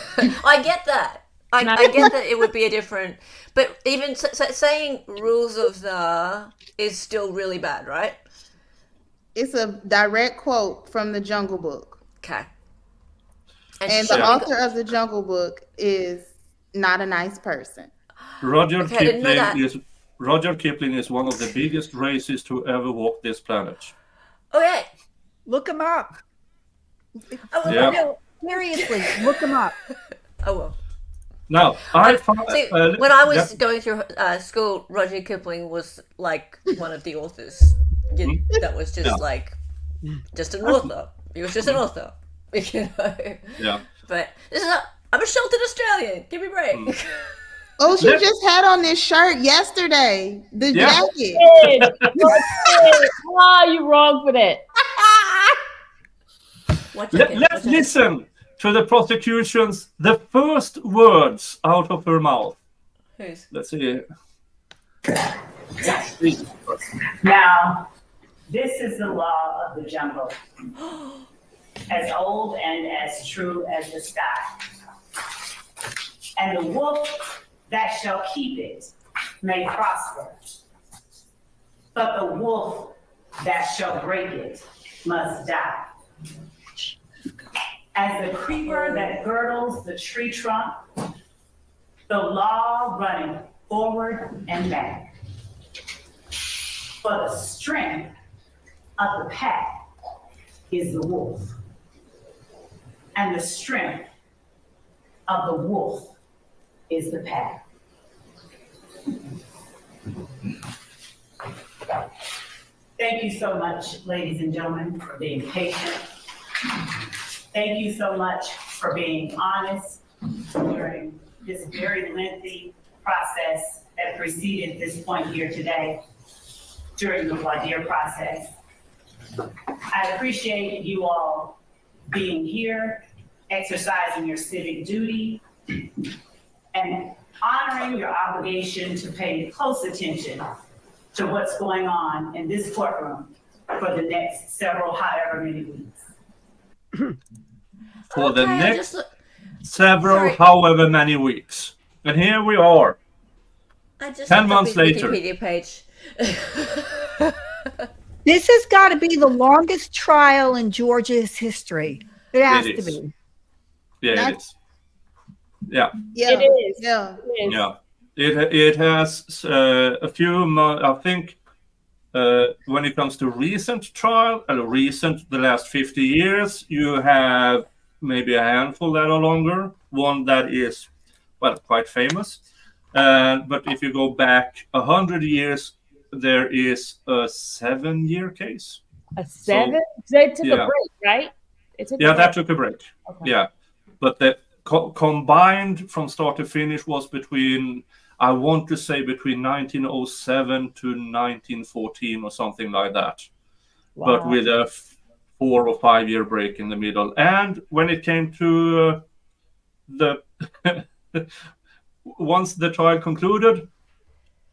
I get that. I get that it would be a different, but even saying rules of the is still really bad, right? It's a direct quote from the Jungle Book. Okay. And the author of the Jungle Book is not a nice person. Roger Okay, I didn't know that. Roger Kipling is one of the biggest racists to ever walk this planet. Okay. Look him up. Yeah. No, seriously, look him up. Oh well. Now, See, when I was going through school, Roger Kipling was like one of the authors. That was just like, just an author. He was just an author, you know. Yeah. But I'm a sheltered Australian. Give me a break. Oh, she just had on this shirt yesterday. The jacket. Why are you wrong for that? Let's listen to the prosecution's the first words out of her mouth. Who's? Let's see. Now, this is the law of the jungle, as old and as true as the sky. And the wolf that shall keep it may prosper, but the wolf that shall break it must die. As the creeper that girdles the tree trunk, the law running forward and back. For the strength of the pack is the wolf, and the strength of the wolf is the pack. Thank you so much, ladies and gentlemen, for being patient. Thank you so much for being honest during this very lengthy process that preceded this point here today during the voir dire process. I appreciate you all being here, exercising your civic duty, and honoring your obligation to pay close attention to what's going on in this courtroom for the next several, however many weeks. For the next several, however many weeks. And here we are. I just 10 months later. Wikipedia page. This has got to be the longest trial in Georgia's history. It has It to is. be. Yeah, it is. Yeah. Yeah. It is. Yeah. It is. Yeah. It has a few months, I think When it comes to recent trial, the last 50 years, you have maybe a handful that are longer. One that is, well, quite famous. But if you go back 100 years, there is a 7-year case. A 7? They took a yeah. break, right? They took a Yeah, break. that took a break. Okay. Yeah, but the combined from start to finish was between, I want to say, between 1907 to 1914 or something like that. But Wow. with a 4 or 5 year break in the middle. And when it came to the once the trial concluded,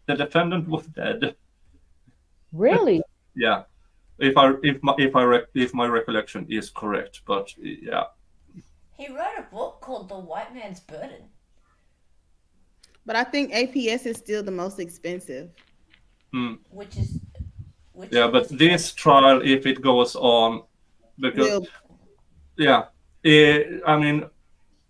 the defendant was dead. Really? Yeah, if my recollection is correct, but yeah. He wrote a book called The White Man's Burden. But I think APS is still the most expensive. Which is But this trial, if it goes on, because I mean,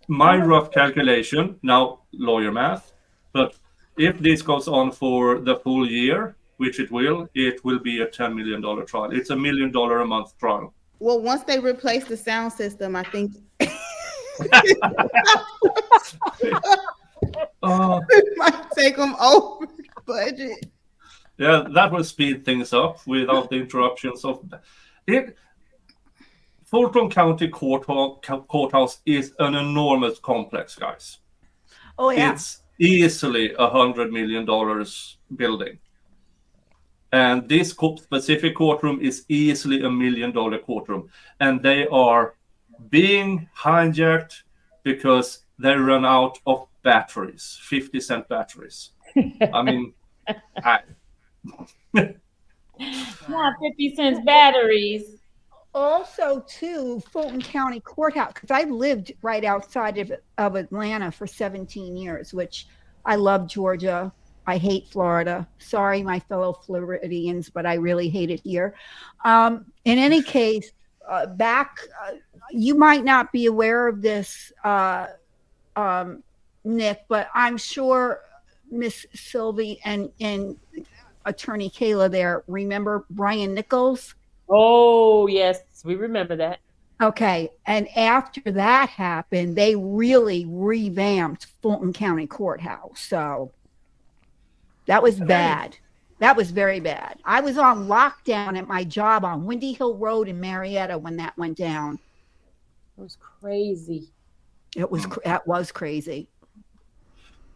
my rough calculation, now lawyer math, but if this goes on for the full year, which it will be a $10 million trial. It's $1 million a month trial. Well, once they replace the sound system, I think it might take them over budget. Yeah, that will speed things up without the interruptions of it. Fulton County Courthouse is an enormous complex, guys. Oh yeah. It's easily $100 million building. And this specific courtroom is easily $1 million courtroom. And they are being hijacked because they run out of batteries, 50-cent batteries. I mean, Not 50 cents batteries. Also, too, Fulton County Courthouse, because I lived right outside of Atlanta for 17 years, which I love Georgia. I hate Florida. Sorry, my fellow Floridians, but I really hate it here. In any case, you might not be aware of this, Nick, but I'm sure Miss Sylvia and Attorney Kayla there remember Brian Nichols? Oh, yes, we remember that. Okay, and after that happened, they really revamped Fulton County Courthouse. So that was bad. That was very bad. I was on lockdown at my job on Windy Hill Road in Marietta when that went down. It was crazy. That was crazy.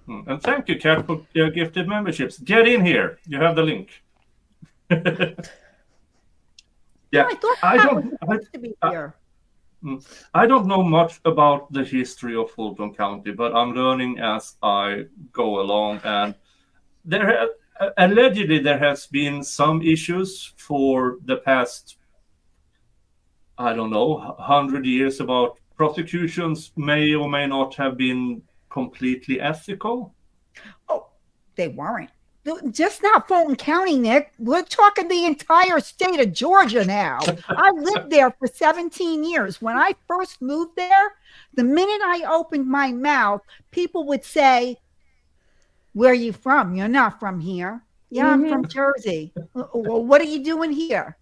And thank you, Kat, for your gifted memberships. Get in here. You have the link. Yeah, I don't know much about the history of Fulton County, but I'm learning as I go along. And allegedly there has been some issues for the past, I don't know, 100 years about prosecutions may or may not have been completely ethical. Oh, they weren't. Just not Fulton County, Nick. We're talking the entire state of Georgia now. I lived there for 17 years. When I first moved there, the minute I opened my mouth, people would say, "Where are you from? You're not from here." "Yeah, I'm from Jersey." "Well, what are you doing here?"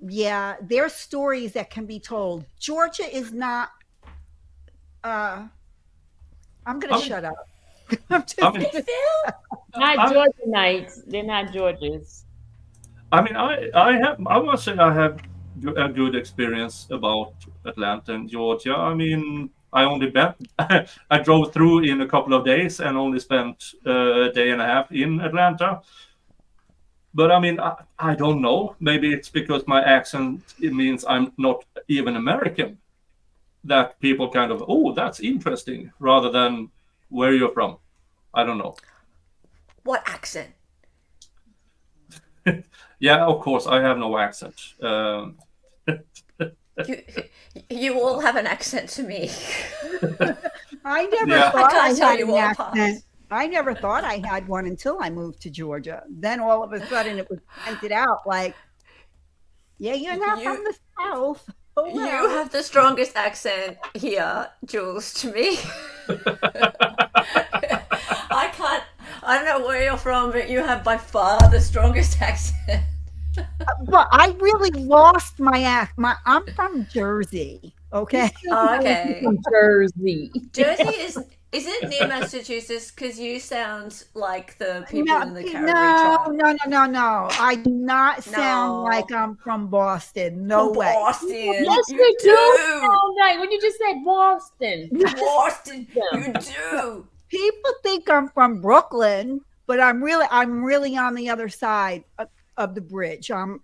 Yeah, there's stories that can be told. Georgia is not. I'm going to shut up. Not Georgianites. They're not Georgians. I mean, I must say I have a good experience about Atlanta and Georgia. I mean, I drove through in a couple of days and only spent a day and a half in Atlanta. But I mean, I don't know. Maybe it's because my accent, it means I'm not even American, that people kind of, oh, that's interesting, rather than where you're from. I don't know. What accent? Yeah, of course, I have no accent. You all have an accent to me. I never thought I tell had you an all accent. I never thought I had one until I moved to Georgia. Then all of a sudden it was pointed out like, yeah, you're not from the South. Oh, well. You have the strongest accent I don't know where you're from, but you have by far the strongest accent. But I really lost my act. I'm from Jersey. Okay. Oh, okay. From Jersey. Jersey is it near Massachusetts? Because you sound like the people in the Caribbean tribe. No. I do not sound No. like I'm from Boston. No From way. Boston. Yes, you you do. do. Sound like when you just said Boston. Boston, you do. People think I'm from Brooklyn, but I'm really on the other side of the bridge. I'm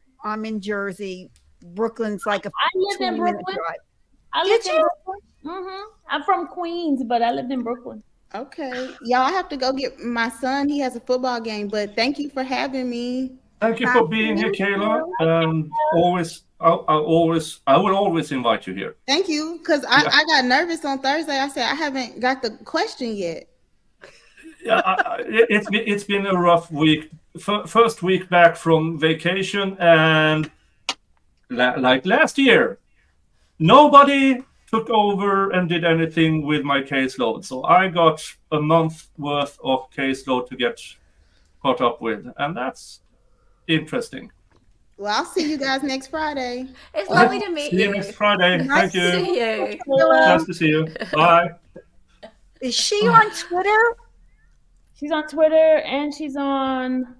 in Jersey. Brooklyn's like a I lived in 20-minute Brooklyn. drive. I lived in Brooklyn. I'm from Queens, but I lived in Brooklyn. Okay. Y'all, I have to go get my son. He has a football game, but thank you for having me. Thank you for being here, Kayla. And I will always invite you here. Thank you. Because I got nervous on Thursday. I said, I haven't got the question yet. Yeah, it's been a rough week. First week back from vacation, and like last year, nobody took over and did anything with my caseload. So I got a month worth of caseload to get caught up with, and that's interesting. Well, I'll see you guys next Friday. It's lovely to meet See you you. next Friday. Nice Thank to you. see you. Nice to see you. Bye. Is she on Twitter? She's on Twitter and she's on.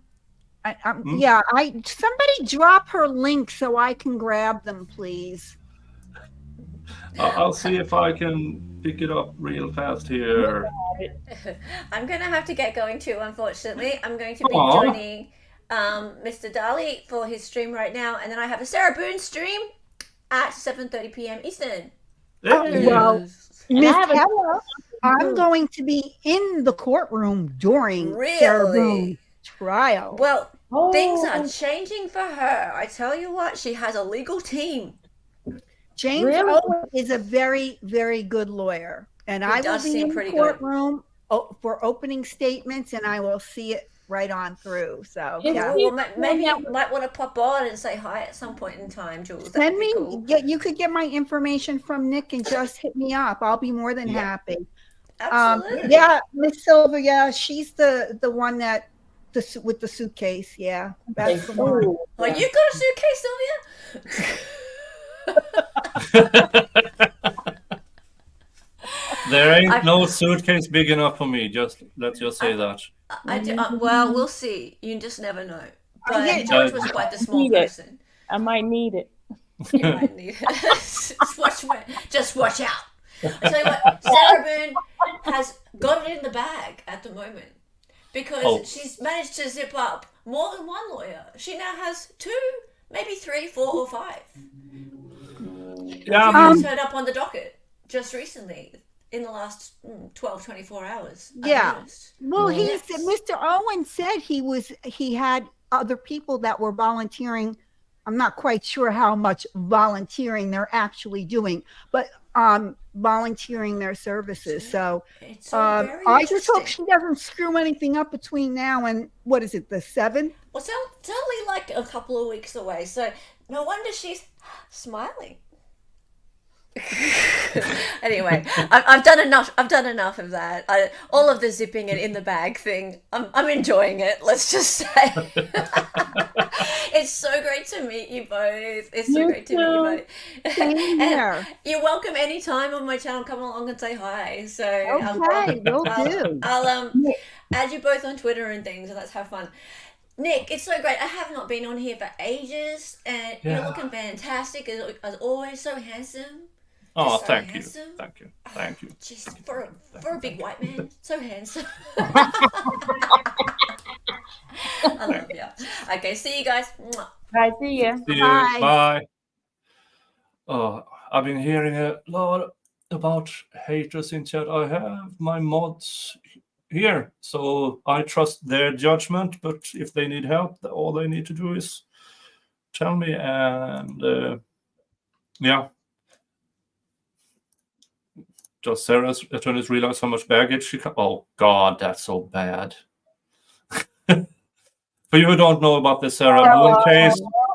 Yeah, somebody drop her link so I can grab them, please. I'll see if I can pick it up real fast here. I'm going to have to get going too, unfortunately. I'm going to be Aw. joining Mr. Daly for his stream right now. And then I have a Sarah Boone stream at 7:30 p.m. Eastern. Well, And I Miss have a- Heather, I'm going to be in the courtroom during Sarah Really? Boone's trial. Well, things Oh. are changing for her. I tell you what, she has a legal team. James Really? Owen is a very, very good lawyer, and He I will does be seem in the pretty good. courtroom for opening statements, and I will see it right on through. So Is yeah, he- Well, maybe you might want to pop on and say hi at some point in time, Jules. That'd send be me. cool. You could get my information from Nick and just hit me up. I'll be more than happy. Absolutely. Yeah, Miss Sylvia, she's the one that with the suitcase. Yeah, that's the one. Oh, Oh, you got a suitcase, Sylvia? There ain't no suitcase big enough for me. Let's just say that. I do, well, we'll see. You just never know. But Yeah. George was quite the small Need it. person. I might need it. You might need it. just watch out. I tell you what, Sarah Boone has got it in the bag at the moment because Oh. she's managed to zip up more than one lawyer. She now has 2, maybe 3, 4, or 5. Yeah, Who turned up on the docket just recently in the last 12, 24 hours. I've Yeah. noticed. Well, Yes. Mr. Owen said he had other people that were volunteering. I'm not quite sure how much volunteering they're actually doing, but volunteering their services. So It's all very I just hope interesting. she doesn't screw anything up between now and what is it, the 7th? Well, it's only like a couple of weeks away, so no wonder she's smiling. Anyway, I've done enough. I've done enough of that. All of the zipping it in the bag thing. I'm enjoying it. Let's just say it's so great to meet you both. It's so You great to meet you both. Same And here. you're welcome anytime on my channel. Come along and say hi. So Okay, will do. I'll add you both on Twitter and things, and let's have fun. Nick, it's so great. I have not been on here for ages, and you're Yeah. looking fantastic as always. So handsome. Oh, so thank you. handsome. Thank you. Thank you. Jeez, for a big white man, so handsome. I love you. Okay, see you guys. Mwah. I see ya. See you. Bye. Bye. I've been hearing a lot about haters in chat. I have my mods here, so I trust their judgment. But if they need help, all they need to do is tell me. And yeah, does Sarah's attorneys realize how much baggage she can? Oh God, that's so bad. For you who don't know about the Sarah Boone case,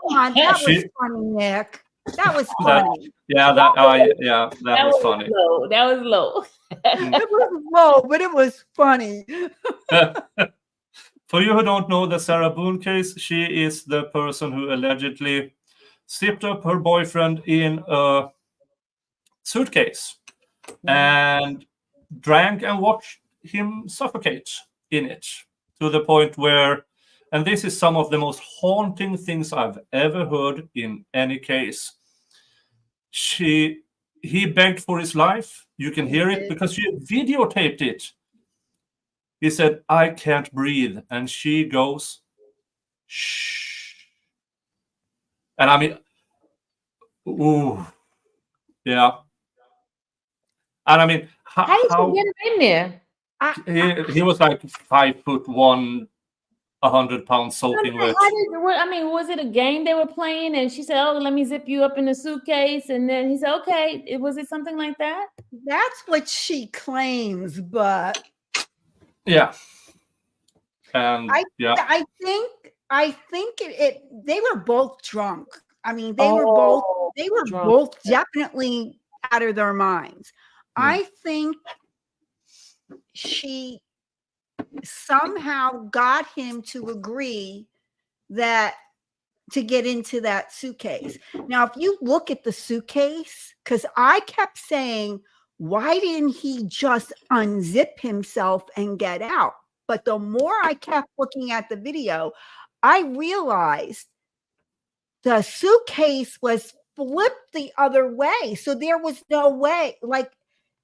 Come on, that was She- funny, Nick. That was That- funny. that was funny. low. That was low. It was low, but it was funny. For you who don't know the Sarah Boone case, she is the person who allegedly zipped up her boyfriend in a suitcase and drank and watched him suffocate in it, to the point where, and this is some of the most haunting things I've ever heard in any case. He begged for his life. You can hear it because she videotaped it. He said, "I can't breathe." And she goes, "Shh." And I mean, ooh, yeah. And I mean, How did you get him in there? he was like 5'1", 100 pounds soaking wet. Was it a game they were playing? And she said, "Oh, let me zip you up in a suitcase." And then he said, "Okay." Was it something like that? That's what she claims, but Yeah. And I yeah. think they were both drunk. I mean, they were both definitely out of their minds. I think she somehow got him to agree that to get into that suitcase. Now, if you look at the suitcase, because I kept saying, why didn't he just unzip himself and get out? But the more I kept looking at the video, I realized the suitcase was flipped the other way. So there was no way, like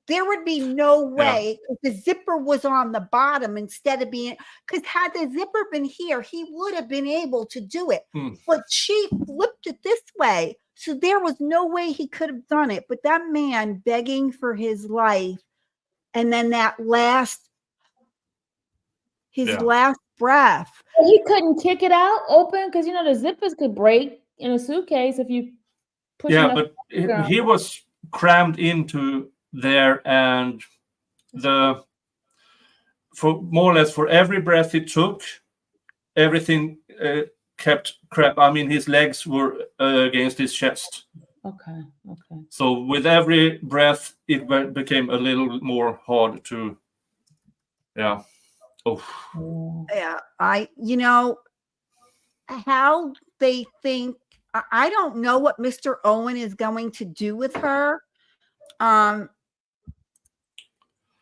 there would be no way if the zipper was on the bottom instead of being, because had the zipper been here, he would have been able to do it. But she flipped it this way. So there was no way he could have done it. But that man begging for his life, and then that last breath. He couldn't kick it out open because, the zippers could break in a suitcase if you push it. Yeah, but he was crammed into there, and for more or less for every breath he took, everything kept crap. I mean, his legs were against his chest. Okay. So with every breath, it became a little more hard to, yeah. Oh. Yeah, how they think, I don't know what Mr. Owen is going to do with her.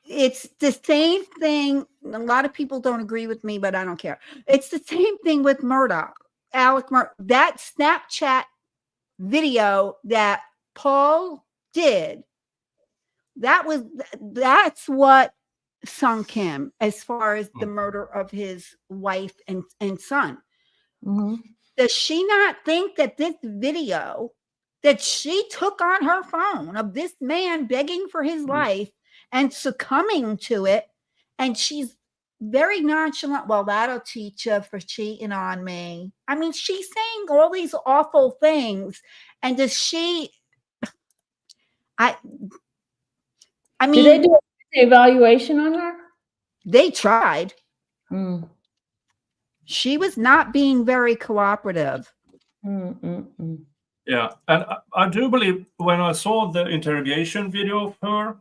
It's the same thing. A lot of people don't agree with me, but I don't care. It's the same thing with Alec Murdaugh. That Snapchat video that Paul did, that's what sunk him as far as the murder of his wife and son. Does she not think that this video that she took on her phone of this man begging for his life and succumbing to it, and she's very nonchalant, well, that'll teach you for cheating on me. I mean, she's saying all these awful things, and does she, I mean, did they do an evaluation on her? They tried. She was not being very cooperative. Yeah, and I do believe when I saw the interrogation video of her,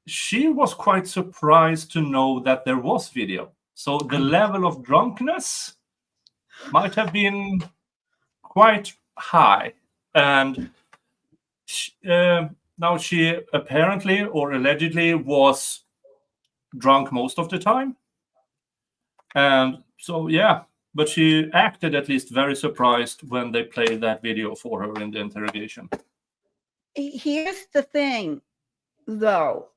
she was quite surprised to know that there was video. So the level of drunkenness might have been quite high. And now she apparently or allegedly was drunk most of the time. And so, yeah, but she acted at least very surprised when they played that video for her in the interrogation. Here's the thing, though.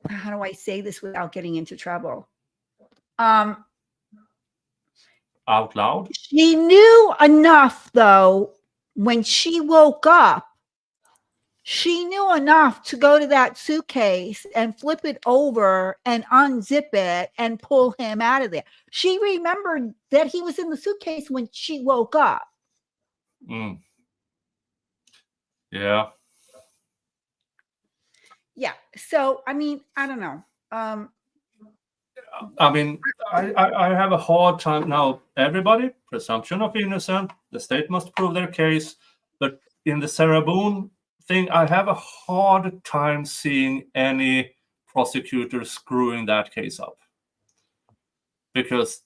How do I say this without getting into trouble? Out loud? She knew enough, though, when she woke up, she knew enough to go to that suitcase and flip it over and unzip it and pull him out of there. She remembered that he was in the suitcase when she woke up. Yeah. Yeah. So, I mean, I don't know. I mean, I have a hard time now. Everybody, presumption of innocence. The state must prove their case. But in the Sarah Boone thing, I have a hard time seeing any prosecutor screwing that case up. Because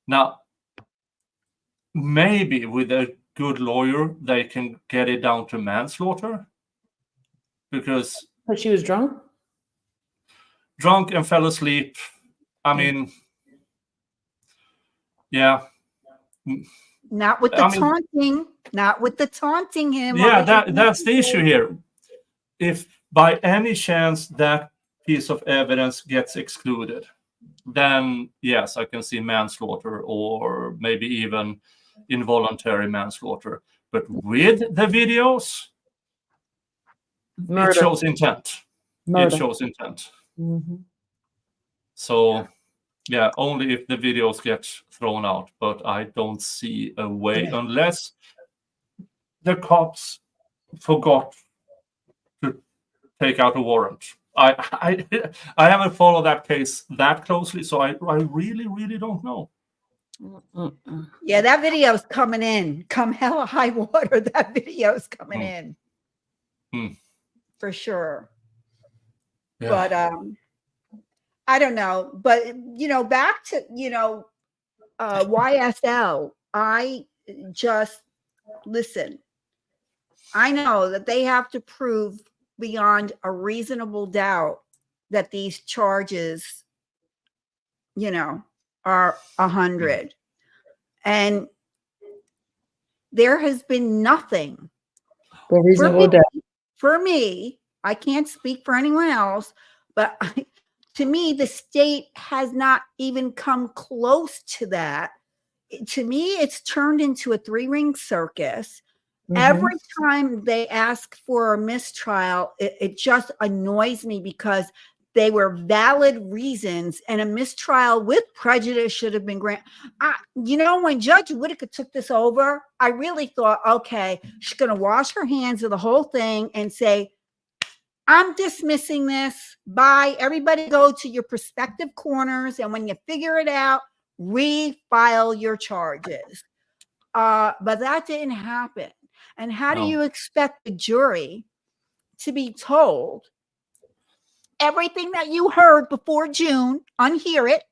now, maybe with a good lawyer, they can get it down to manslaughter. Because But she was drunk? drunk and fell asleep. I mean, yeah. Not with the I mean- taunting, not with the taunting him. Yeah, that's the issue here. If by any chance that piece of evidence gets excluded, then yes, I can see manslaughter or maybe even involuntary manslaughter. But with the videos, Murder. it shows intent. Murder. It shows intent. Mhm. So yeah, only if the videos get thrown out, but I don't see a way unless the cops forgot to take out a warrant. I haven't followed that case that closely, so I really don't know. Mm-mm. Yeah, that video's coming in. Come hell or high water, that video's coming in. Hmm. For sure. Yeah. But I don't know. But back to YSL, I just listen. I know that they have to prove beyond a reasonable doubt that these charges, are 100. And there has been nothing For reasonable doubt. for me. I can't speak for anyone else, but to me, the state has not even come close to that. To me, it's turned into a 3-ring circus. Every time they ask for a mistrial, it just annoys me because they were valid reasons, and a mistrial with prejudice should have been granted. When Judge Whitaker took this over, I really thought, okay, she's going to wash her hands of the whole thing and say, I'm dismissing this. Bye. Everybody go to your prospective corners, and when you figure it out, refile your charges. But that didn't happen. And how do you expect the jury to be told everything that you heard before June, unhear it,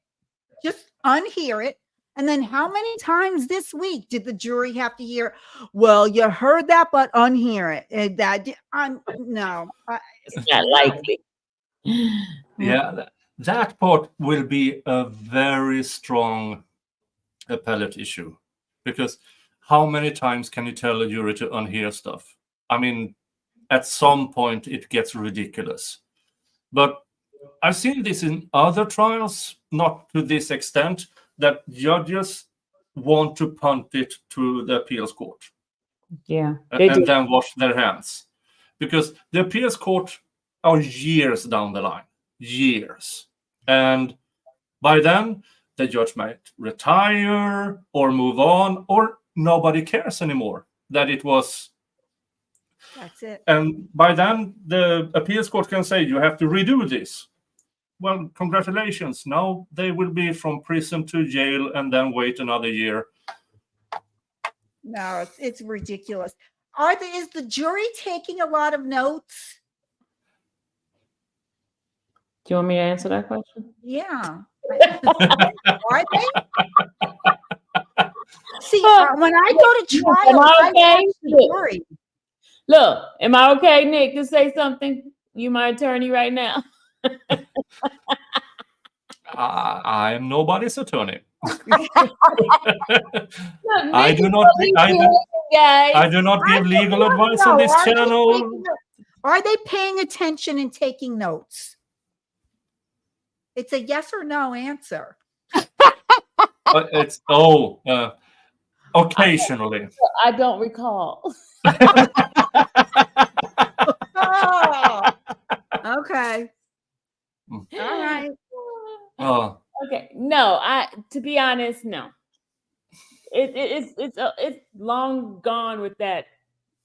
just unhear it? And then how many times this week did the jury have to hear, well, you heard that, but unhear it? No. It's not likely. Yeah, that part will be a very strong appellate issue, because how many times can you tell a jury to unhear stuff? I mean, at some point it gets ridiculous. But I've seen this in other trials, not to this extent, that judges want to punt it to the appeals court. Yeah. And then wash their hands. Because the appeals court are years down the line. Years. And by then, the judge might retire or move on, or nobody cares anymore that it was. That's it. And by then, the appeals court can say, you have to redo this. Well, congratulations. Now they will be from prison to jail and then wait another year. No, it's ridiculous. Is the jury taking a lot of notes? Do you want me to answer that question? Yeah. Are they? See, when I go to trial, Am I I okay? watch the jury. Look, am I okay, Nick, to say something? You my attorney right now. I am nobody's attorney. Look, I Nick do is not. really I do, good, guys. I do not give legal advice on this channel. Are they paying attention and taking notes? It's a yes or no answer. It's occasionally. I don't recall. Oh, okay. All right. Okay. No, to be honest, no. It's long gone with that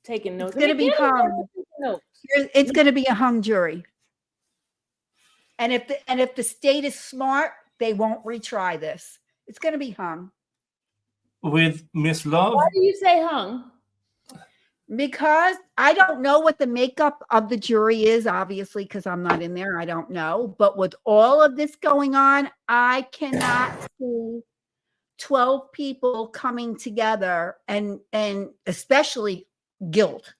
taking notes. It's gonna be hung. It's going to be a hung jury. And if the state is smart, they won't retry this. It's going to be hung. With Miss Love, Why do you say hung? Because I don't know what the makeup of the jury is, obviously, because I'm not in there. I don't know. But with all of this going on, I cannot see 12 people coming together and especially guilt.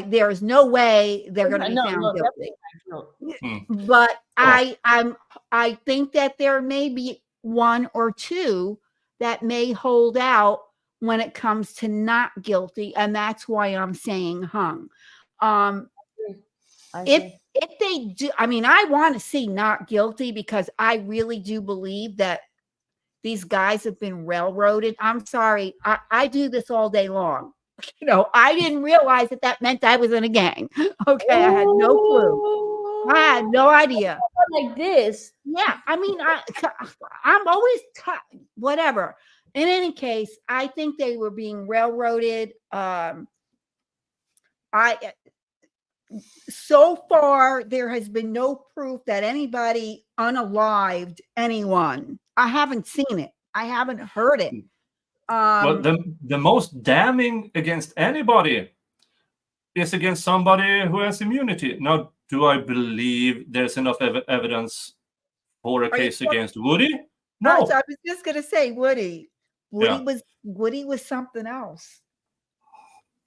There is no way they're going to be found guilty. But I think that there may be one or two that may hold out when it comes to not guilty, and that's why I'm saying hung. If they do, I mean, I want to see not guilty because I really do believe that these guys have been railroaded. I'm sorry, I do this all day long. You know, I didn't realize that meant I was in a gang. Okay, I had no clue. I had no idea. Like this. Yeah, I mean, I'm always whatever. In any case, I think they were being railroaded. So far, there has been no proof that anybody unalived anyone. I haven't seen it. I haven't heard it. Well, the most damning against anybody is against somebody who has immunity. Now, do I believe there's enough evidence for a case against Woody? No. So I was just going to say Woody. Woody was something else.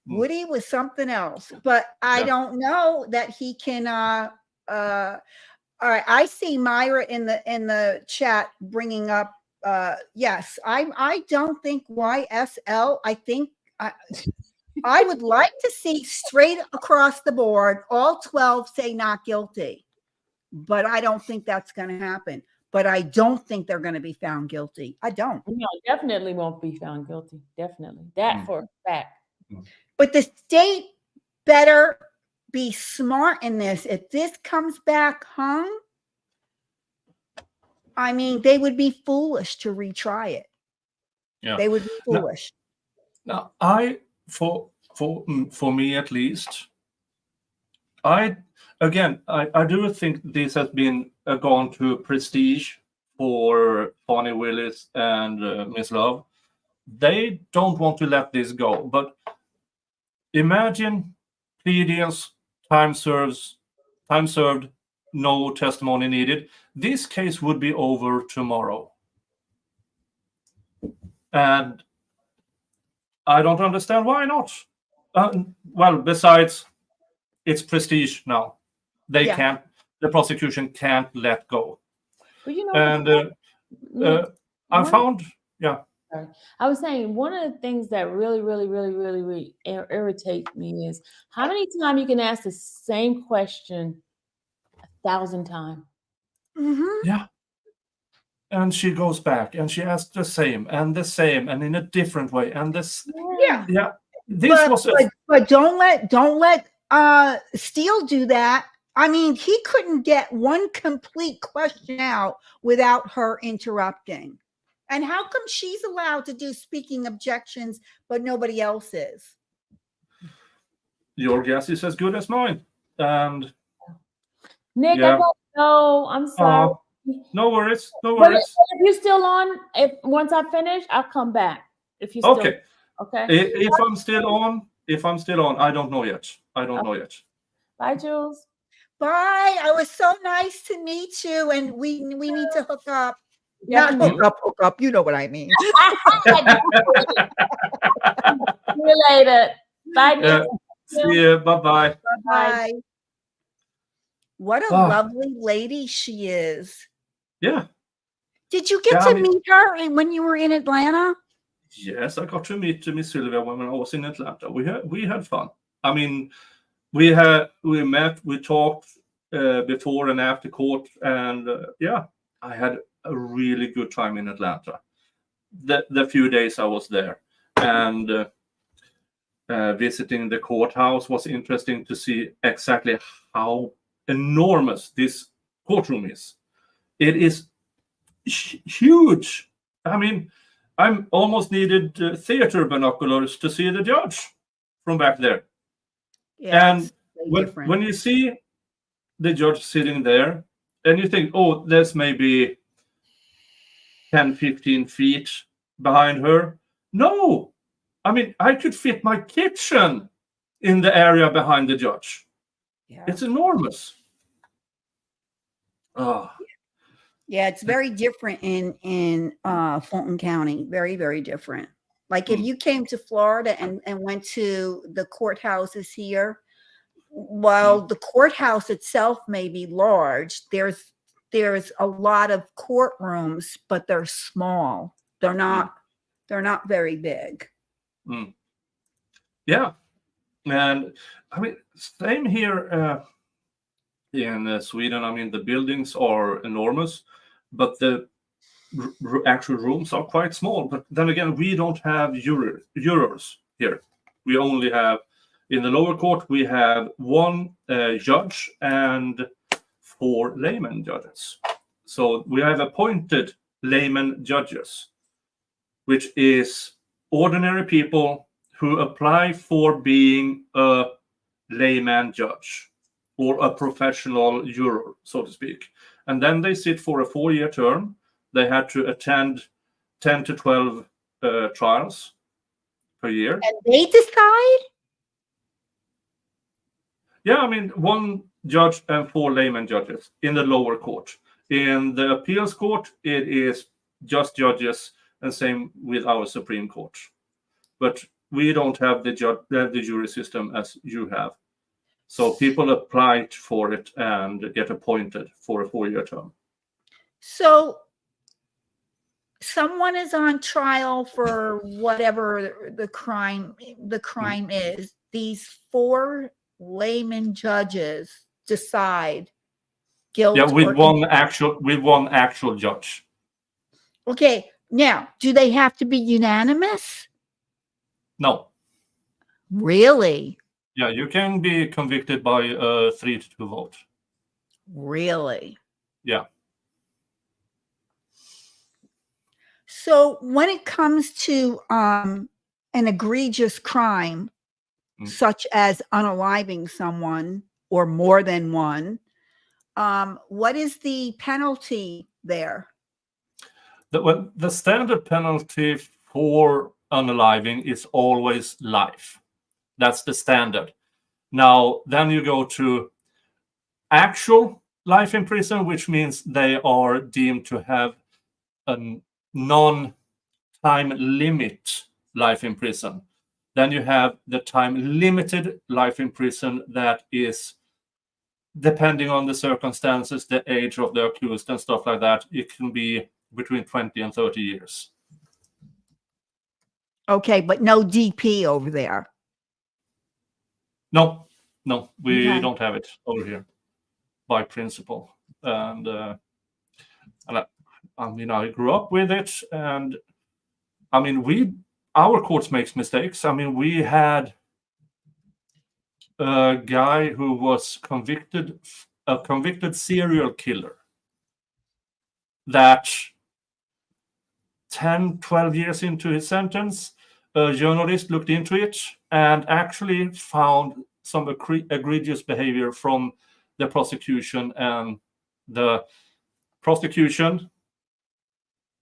Woody was something else, but I don't know that he can. All right, I see Myra in the chat bringing up. Yes, I don't think YSL. I think I would like to see straight across the board all 12 say not guilty, but I don't think that's going to happen. But I don't think they're going to be found guilty. I don't. No, definitely won't be found guilty. Definitely. That for a fact. But the state better be smart in this. If this comes back hung, I mean, they would be foolish to retry it. Yeah. They would be foolish. Now, for me at least, I do think this has been gone to prestige for Bonnie Willis and Miss Love. They don't want to let this go. But imagine plea deals, time served, no testimony needed. This case would be over tomorrow. And I don't understand why not. Well, besides, it's prestige now. They can't. The prosecution can't let go. Well, you know, and I found, I was saying one of the things that really irritates me is how many times you can ask the same question 1,000 times. Mm-hmm. Yeah. And she goes back and she asks the same and in a different way. And this, but don't let Steele do that. I mean, he couldn't get one complete question out without her interrupting. And how come she's allowed to do speaking objections, but nobody else is? Your guess is as good as mine. And Nick, I gotta go. I'm sorry. No worries. But if you're still on, once I finish, I'll come back. If you still okay. If I'm still on, I don't know yet. Bye, Jules. Bye. I was so nice to meet you, and we need to hook up. Yeah, Not hook up. You know what I mean. See you later. Bye, Nick. See you. Bye-bye. Bye. What a lovely lady she is. Yeah. Did you get to meet her when you were in Atlanta? Yes, I got to meet Miss Sylvia when I was in Atlanta. We had fun. I mean, we met, we talked before and after court, and I had a really good time in Atlanta. The few days I was there, and visiting the courthouse was interesting to see exactly how enormous this courtroom is. It is huge. I mean, I almost needed theater binoculars to see the judge from back there. Yeah, and when you see the judge sitting there and you think, oh, there's maybe 10, 15 feet behind her. No, I mean, I could fit my kitchen in the area behind the judge. Yeah. It's enormous. Yeah, it's very different in Fulton County. Very, very different. Like if you came to Florida and went to the courthouses here, while the courthouse itself may be large, there's a lot of courtrooms, but they're small. They're not very big. Yeah, and I mean, same here in Sweden. I mean, the buildings are enormous, but the actual rooms are quite small. But then again, we don't have jurors here. We only have, in the lower court, we have one judge and 4 layman judges. So we have appointed layman judges, which is ordinary people who apply for being a layman judge or a professional juror, so to speak. And then they sit for a 4-year term. They had to attend 10 to 12 trials per year. And they decide? Yeah, I mean, 1 judge and 4 layman judges in the lower court. In the appeals court, it is just judges, and same with our Supreme Court. But we don't have the jury system as you have. So people apply for it and get appointed for a 4-year term. So someone is on trial for whatever the crime is. These 4 layman judges decide guilt. Yeah, with one actual judge. Okay, now do they have to be unanimous? No. Really? Yeah, you can be convicted by a 3-2 vote. Really? Yeah. So when it comes to an egregious crime, such as unaliving someone or more than one, what is the penalty there? The standard penalty for unaliving is always life. That's the standard. Now, then you go to actual life in prison, which means they are deemed to have a non-time limit life in prison. Then you have the time-limited life in prison that is, depending on the circumstances, the age of the accused and stuff like that, it can be between 20 and 30 years. Okay, but no DP over there. No, we Okay. don't have it over here by principle. And I mean, I grew up with it, and I mean, our courts makes mistakes. I mean, we had a guy who was a convicted serial killer that 10, 12 years into his sentence, a journalist looked into it and actually found some egregious behavior from the prosecution, and the prosecution,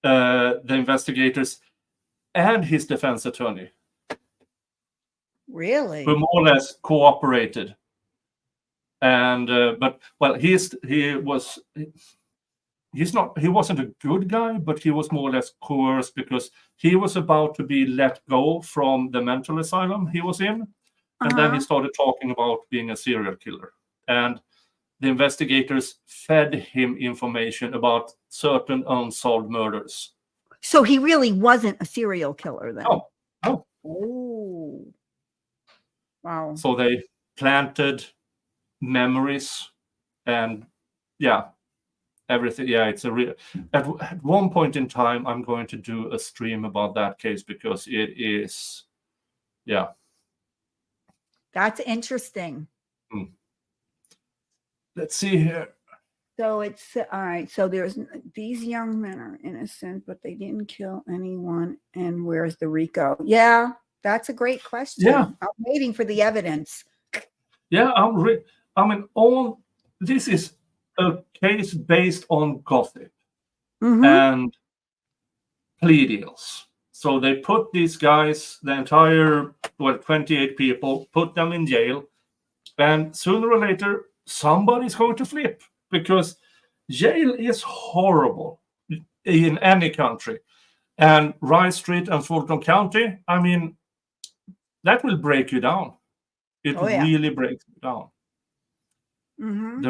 the investigators, and his defense attorney. Really? Who more or less cooperated. And but well, he wasn't a good guy, but he was more or less coerced because he was about to be let go from the mental asylum he was in. And then he started talking about being a serial killer. And the investigators fed him information about certain unsolved murders. So he really wasn't a serial killer then? No. Oh. Wow. So they planted memories and everything. Yeah, it's a real. At one point in time, I'm going to do a stream about that case because it is, That's interesting. Let's see here. So it's all right. So these young men are innocent, but they didn't kill anyone. And where's the RICO? Yeah, that's a great question. Yeah. I'm waiting for the evidence. Yeah, this is a case based on gossip and plea deals. So they put these guys, the entire 28 people, put them in jail, and sooner or later somebody's going to flip, because jail is horrible in any country. And Rice Street and Fulton County, I mean, that will break you down. It Oh, yeah. really breaks you down. Mhm.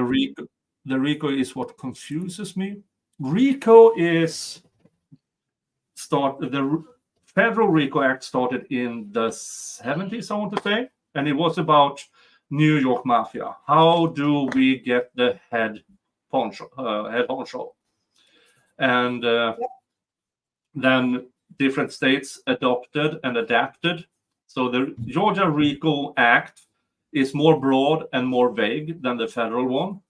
The RICO is what confuses me. RICO is the Federal RICO Act started in the 70s, I want to say, and it was about New York Mafia. How do we get the head honcho? And then different states adopted and adapted. So the Georgia RICO Act is more broad and more vague than the federal one.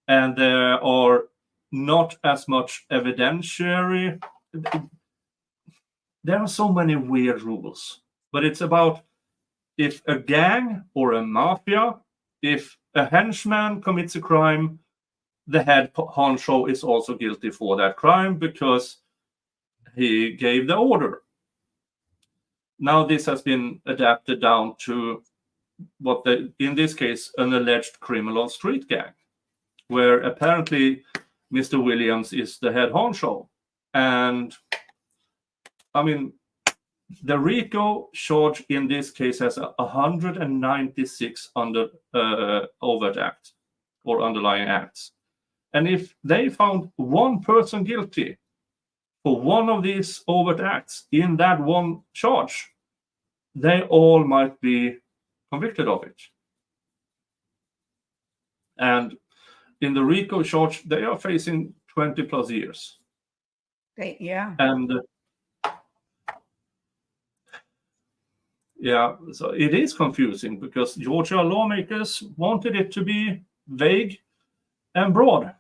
And there are not as much evidentiary. There are so many weird rules, but it's about if a gang or a mafia, if a henchman commits a crime, the head honcho is also guilty for that crime because he gave the order. Now this has been adapted down to what in this case, an alleged criminal street gang, where apparently Mr. Williams is the head honcho. And I mean, the RICO charge in this case has 196 overt acts or underlying acts. And if they found one person guilty for one of these overt acts in that one charge, they all might be convicted of it. And in the RICO charge, they are facing 20 plus years. Yeah. And yeah, so it is confusing because Georgia lawmakers wanted it to be vague and broad.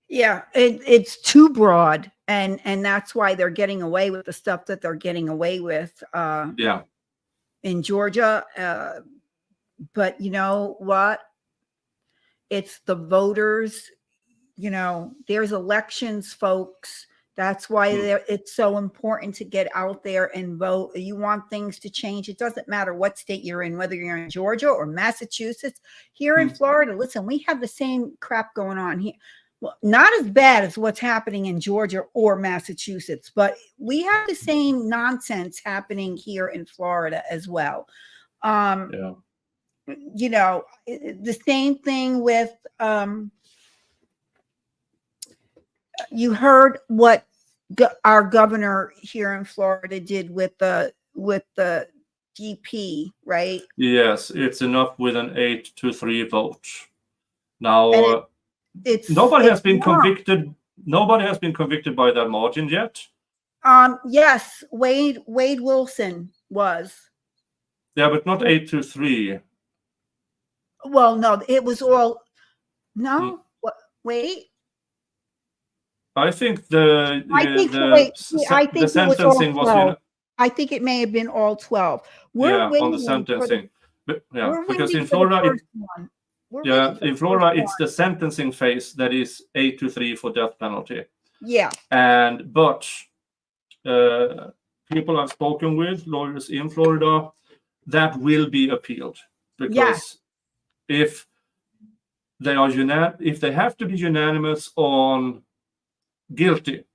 Yeah, it's too broad, and that's why they're getting away with the stuff that they're getting away with. Yeah. In Georgia, but you know what? It's the voters. You know, there's elections, folks. That's why it's so important to get out there and vote. You want things to change. It doesn't matter what state you're in, whether you're in Georgia or Massachusetts. Here in Florida, listen, we have the same crap going on here. Well, not as bad as what's happening in Georgia or Massachusetts, but we have the same nonsense happening here in Florida as well. Yeah. You know, the same thing with, you heard what our governor here in Florida did with the DP, right? Yes, it's enough with an 8-3 vote. Now, nobody has been convicted. Nobody has been convicted by that margin yet. Yes, Wade Wilson was. Yeah, but not 8-3. Well, no, it was all. No, wait. I think the sentencing was. I think it may have been all 12. On the sentencing. Because in Florida, in Florida, it's the sentencing phase that is 8-3 for death penalty. Yeah. But people I've spoken with, lawyers in Florida, that will be appealed because if they are if they have to be unanimous on guilty,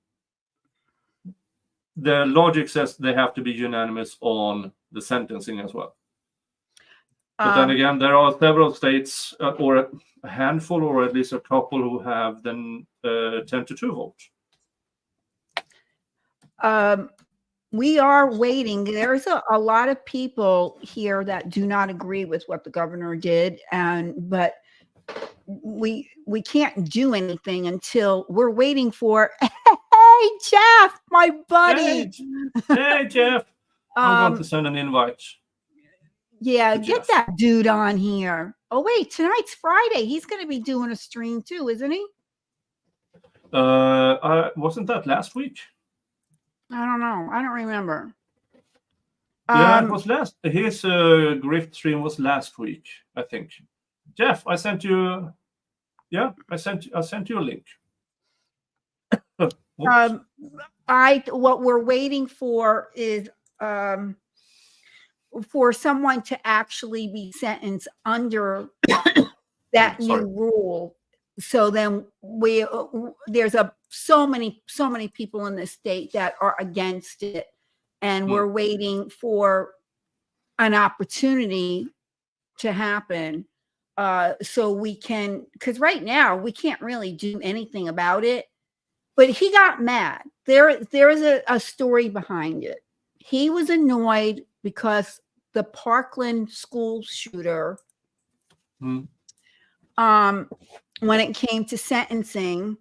the logic says they have to be unanimous on the sentencing as well. But then again, there are several states, or a handful, or at least a couple, who have then 10-2 vote. We are waiting. There's a lot of people here that do not agree with what the governor did, but we can't do anything until we're waiting for. Hey, Jeff, my buddy. Hey, Jeff. I'm going to send an invite. Yeah, get that dude on here. Oh, wait, tonight's Friday. He's going to be doing a stream too, isn't he? Wasn't that last week? I don't know. I don't remember. Yeah, it was last. His grift stream was last week, I think. Jeff, I sent you. Yeah, I sent you a link. What we're waiting for is for someone to actually be sentenced under that Sorry. new rule. So then there's so many people in this state that are against it, and we're waiting for an opportunity to happen. So we can, because right now we can't really do anything about it. But he got mad. There is a story behind it. He was annoyed because the Parkland school shooter, when it came to sentencing,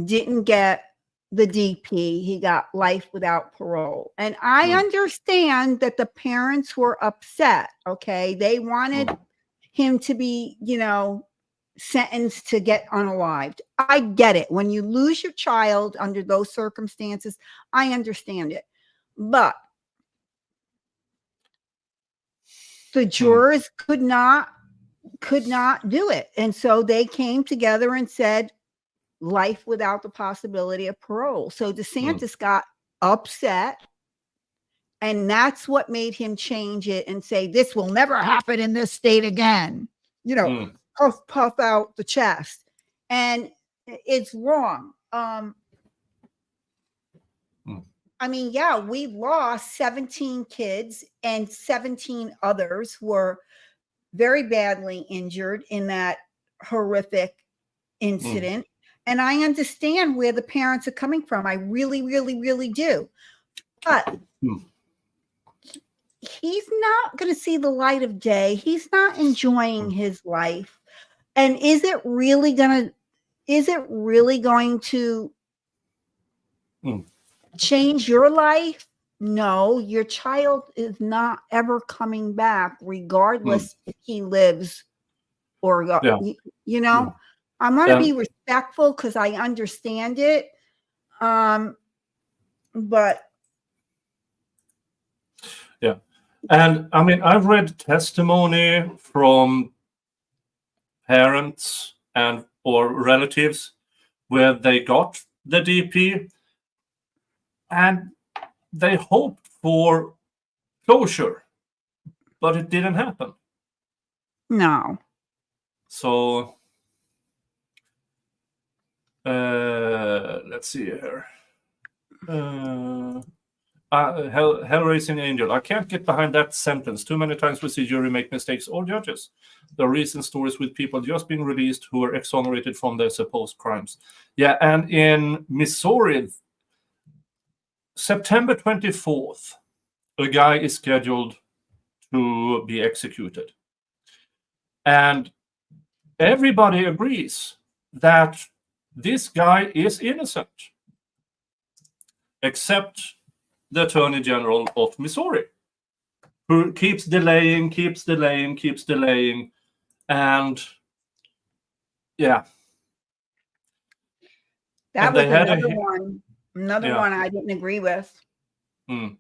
didn't get the DP. He got life without parole. And I understand that the parents were upset. Okay. They wanted him to be, sentenced to get unalived. I get it. When you lose your child under those circumstances, I understand it. But the jurors could not do it. And so they came together and said life without the possibility of parole. So DeSantis got upset, and that's what made him change it and say, this will never happen in this state again. Puff out the chest. And it's wrong. I mean, yeah, we lost 17 kids, and 17 others were very badly injured in that horrific incident. And I understand where the parents are coming from. I really, really, really do. But he's not going to see the light of day. He's not enjoying his life. And is it really going to change your life? No, your child is not ever coming back, regardless if he lives or go. I want to be respectful because I understand it. But yeah. And I mean, I've read testimony from parents and or relatives where they got the DP and they hoped for closure, but it didn't happen. No. So let's see here. Hell-raising angel. I can't get behind that sentence. Too many times we see jury make mistakes, or judges. There are recent stories with people just being released who are exonerated from their supposed crimes. Yeah, and in Missouri, September 24th, a guy is scheduled to be executed. And everybody agrees that this guy is innocent, except the Attorney General of Missouri, who keeps delaying. And yeah. That was another one I didn't agree with. And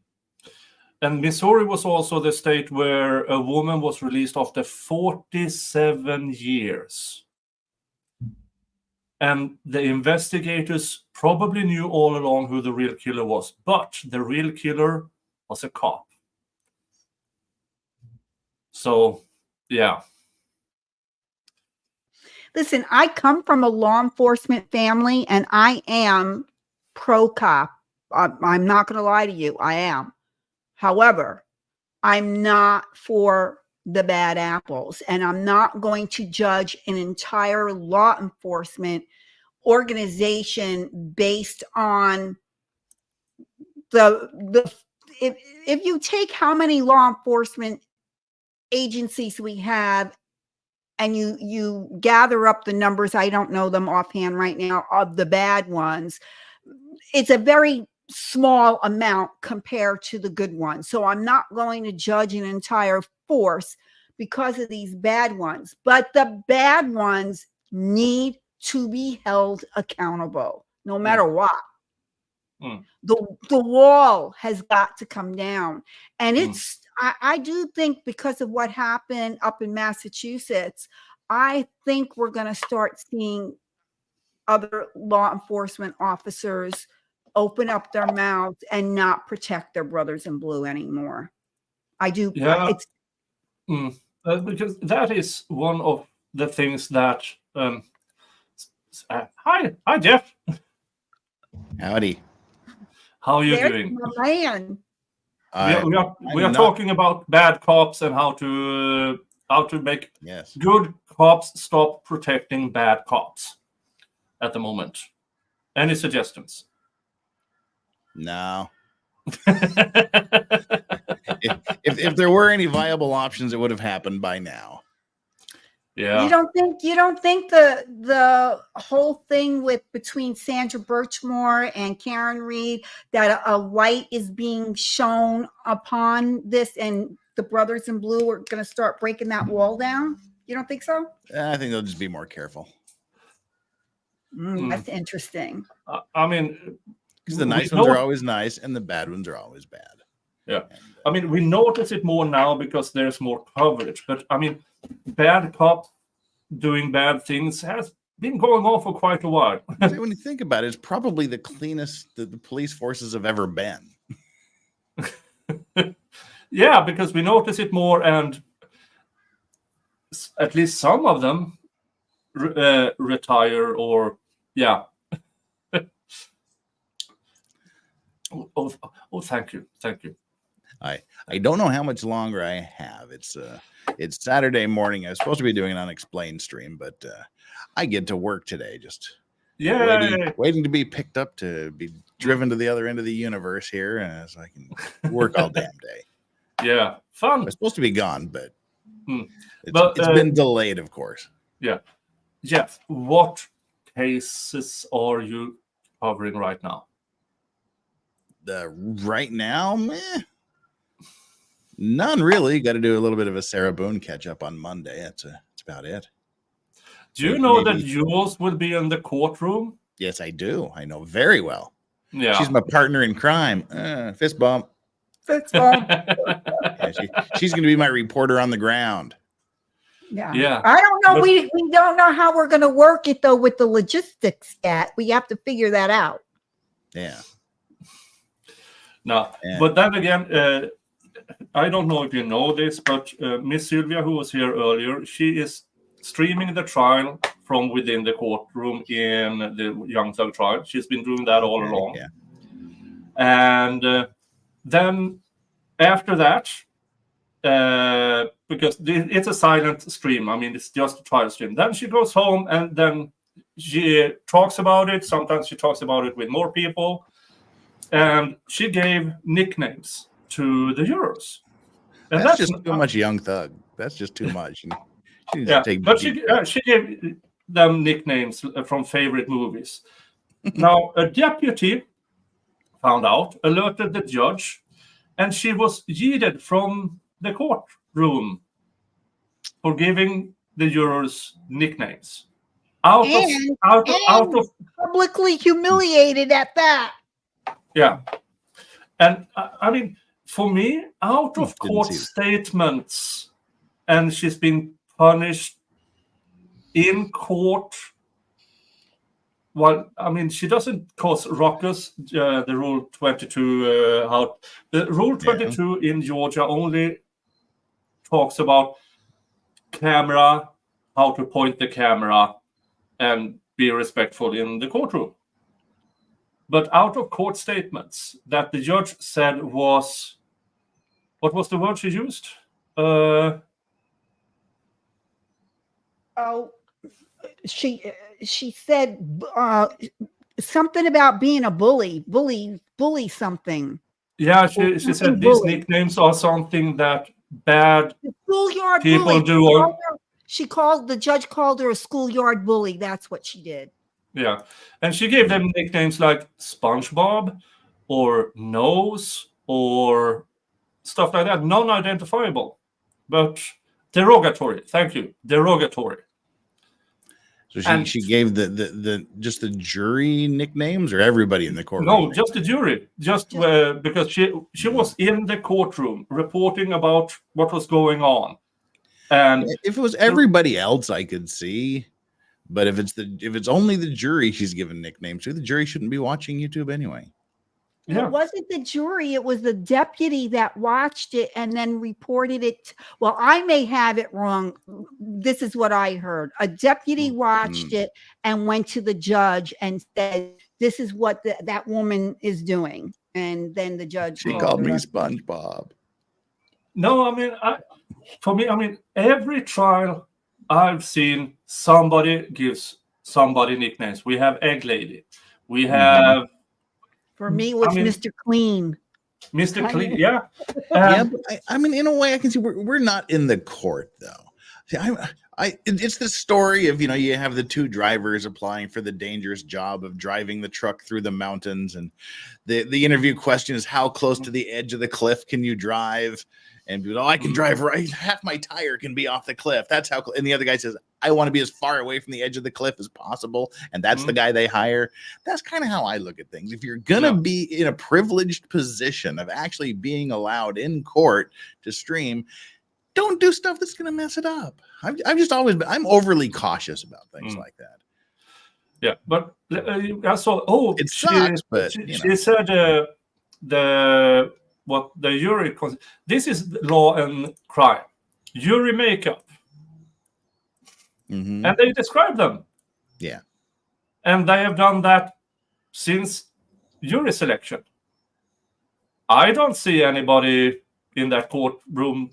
Missouri was also the state where a woman was released after 47 years. And the investigators probably knew all along who the real killer was, but the real killer was a cop. So, yeah. Listen, I come from a law enforcement family, and I am pro-cop. I'm not going to lie to you. I am. However, I'm not for the bad apples, and I'm not going to judge an entire law enforcement organization based on if you take how many law enforcement agencies we have and you gather up the numbers, I don't know them offhand right now, of the bad ones, it's a very small amount compared to the good ones. So I'm not going to judge an entire force because of these bad ones, but the bad ones need to be held accountable no matter what. The wall has got to come down. And I do think because of what happened up in Massachusetts, I think we're going to start seeing other law enforcement officers open up their mouths and not protect their brothers in blue anymore. I do. Yeah. It's Because that is one of the things that. Hi, Jeff. Howdy. How are you there's doing? my man. We are talking about bad cops and how to make Yes. good cops stop protecting bad cops at the moment. Any suggestions? No. If there were any viable options, it would have happened by now. Yeah. You don't think the whole thing between Sandra Birchmore and Karen Reed, that a light is being shown upon this and the brothers in blue are going to start breaking that wall down? You don't think so? I think they'll just be more careful. That's interesting. I mean, Because the nice we ones know- are always nice and the bad ones are always bad. Yeah. I mean, we notice it more now because there's more coverage. But I mean, bad cop doing bad things has been going on for quite a while. So when you think about it, it's probably the cleanest that the police forces have ever been. Yeah, because we notice it more, and at least some of them retire or oh, thank you. I don't know how much longer I have. It's Saturday morning. I was supposed to be doing an unexplained stream, but I get to work today. Just waiting to be picked up to be driven to the other end of the universe here, and so I can work all damn day. Yeah, I fun. was supposed to be gone, but But, it's been delayed, of course. Yeah. Jeff, what cases are you covering right now? Right now, meh. None really. Got to do a little bit of a Sarah Boone catch up on Monday. That's about it. Do you Maybe- know that yours will be in the courtroom? Yes, I do. I know very well. Yeah. She's my partner in crime. Fist bump. Fist bump. Yeah, she's going to be my reporter on the ground. Yeah. Yeah. I don't know. But- We don't know how we're going to work it though with the logistics yet. We have to figure that out. Yeah. No, Yeah. but then again, I don't know if you know this, but Miss Sylvia, who was here earlier, she is streaming the trial from within the courtroom in the Young Thug trial. She's been doing that all along. Yeah. And then after that, because it's a silent stream, I mean, it's just a trial stream. Then she goes home and then she talks about it. Sometimes she talks about it with more people. And she gave nicknames to the jurors. And That's just too much Young Thug. That's just too much. She needs to Yeah, take but deep she gave them nicknames from favorite movies. Now, a deputy found out, alerted the judge, and she was yeeted from the courtroom for giving the jurors nicknames. Out of Publicly humiliated at that. yeah. And I mean, for me, out of Didn't court see it. statements, and she's been punished in court. Well, I mean, she doesn't cause ruckus. The Rule 22, the Rule 22 in Georgia only talks about camera, how to point the camera, and be respectful in the courtroom. But out of court statements that the judge said was, what was the word she used? She said something about being a bully something. Yeah, she said these nicknames are something that bad The schoolyard people bully. do. The judge called her a schoolyard bully. That's what she did. Yeah, and she gave them nicknames like SpongeBob or Nose or stuff like that, non-identifiable, but derogatory. Thank you, derogatory. So she gave the just the jury nicknames or everybody in the courtroom? No, just the jury. Just because she was in the courtroom reporting about what was going on, and if it was everybody else, I could see. But if it's only the jury she's given nicknames to, the jury shouldn't be watching YouTube anyway. Yeah. It wasn't the jury, it was the deputy that watched it and then reported it. Well, I may have it wrong. This is what I heard. A deputy watched it and went to the judge and said, this is what that woman is doing. And then the judge She called me SpongeBob. No, I mean, for me, I mean, every trial I've seen, somebody gives somebody nicknames. We have Egg Lady. We have. For me, it was Mr. Clean. Mr. Clean, yeah. Yeah, but I mean, in a way, I can see we're not in the court though. See, it's the story of, you have the two drivers applying for the dangerous job of driving the truck through the mountains, and the interview question is, how close to the edge of the cliff can you drive? And I can drive right, half my tire can be off the cliff. That's how. And the other guy says, I want to be as far away from the edge of the cliff as possible. And that's the guy they hire. That's kind of how I look at things. If you're going to be in a privileged position of actually being allowed in court to stream, don't do stuff that's going to mess it up. I've just always been, I'm overly cautious about things like that. Yeah, but I saw, it sucks, but she said what the jury, this is law and crime, jury makeup. And they describe them. Yeah. And they have done that since jury selection. I don't see anybody in that courtroom.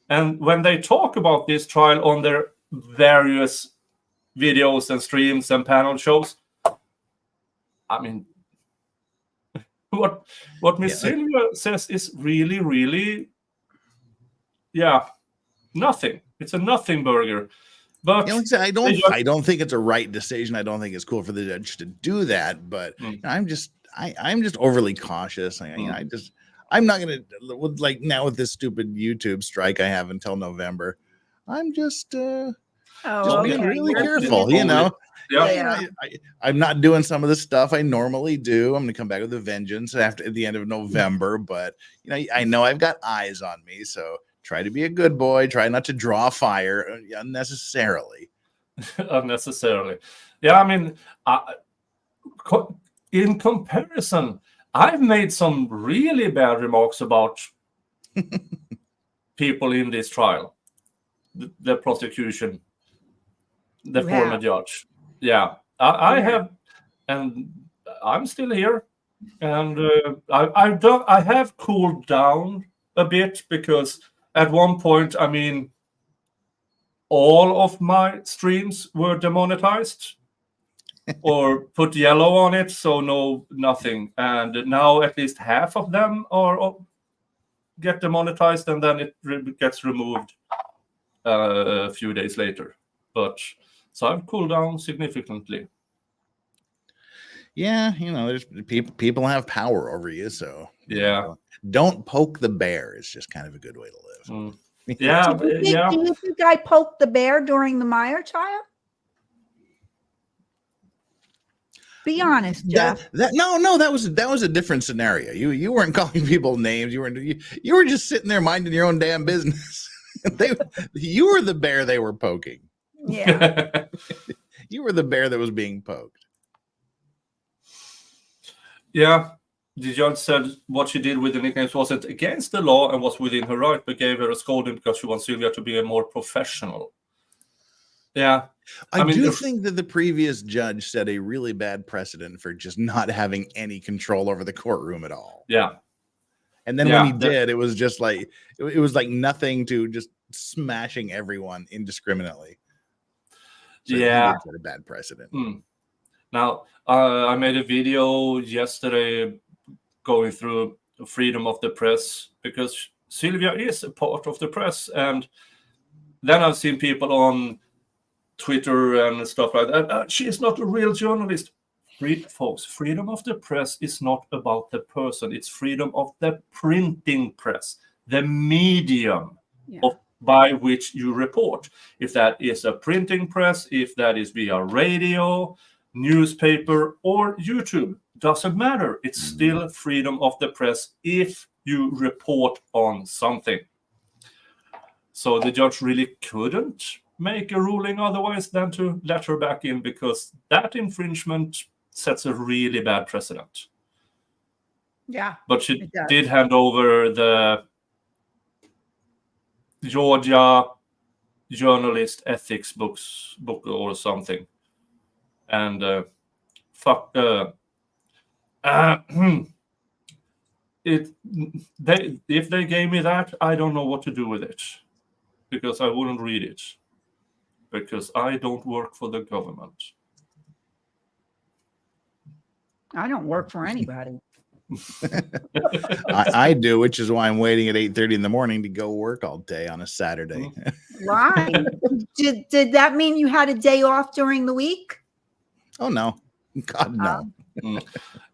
And when they talk about this trial on their various videos and streams and panel shows, I mean, what Miss Sylvia says is really, really, nothing. It's a nothing burger. But I don't think it's a right decision. I don't think it's cool for the judge to do that. But I'm just overly cautious. I'm not gonna, like now with this stupid YouTube strike I have until November. I'm just being really careful. I'm not doing some of the stuff I normally do. I'm gonna come back with a vengeance at the end of November. But I know I've got eyes on me, so try to be a good boy. Try not to draw fire unnecessarily. Yeah, I mean, in comparison, I've made some really bad remarks about people in this trial, the prosecution, the former judge. Yeah, I have, and I'm still here, and I have cooled down a bit because at one point, I mean, all of my streams were demonetized or put yellow on it, so nothing. And now at least half of them get demonetized, and then it gets removed a few days later. But so I've cooled down significantly. Yeah, there's people have power over you, so don't poke the bear. It's just kind of a good way to live. Do you think I poked the bear during the Meyer trial? Be honest, Jeff. No, that was a different scenario. You weren't calling people names. You were just sitting there minding your own damn business. You were the bear they were poking. Yeah. You were the bear that was being poked. Yeah. The judge said what she did with the nicknames wasn't against the law and was within her right, but gave her a scolding because she wants Sylvia to be a more professional. Yeah. I do think that the previous judge set a really bad precedent for just not having any control over the courtroom at all. Yeah. And then when he did, it was just like, it was like nothing to just smashing everyone indiscriminately. So he did set a bad precedent. Now, I made a video yesterday going through freedom of the press because Sylvia is a part of the press. And then I've seen people on Twitter and stuff like that. She is not a real journalist. Folks, freedom of the press is not about the person. It's freedom of the printing press, the medium by which you report. If that is a printing press, if that is via radio, newspaper, or YouTube, doesn't matter. It's still freedom of the press if you report on something. So the judge really couldn't make a ruling otherwise than to let her back in because that infringement sets a really bad precedent. Yeah. But she It does. did hand over the Georgia journalist ethics book or something. And if they gave me that, I don't know what to do with it, because I wouldn't read it, because I don't work for the government. I don't work for anybody. I do, which is why I'm waiting at 8:30 in the morning to go work all day on a Saturday. Right. Did that mean you had a day off during the week? Oh no, God no.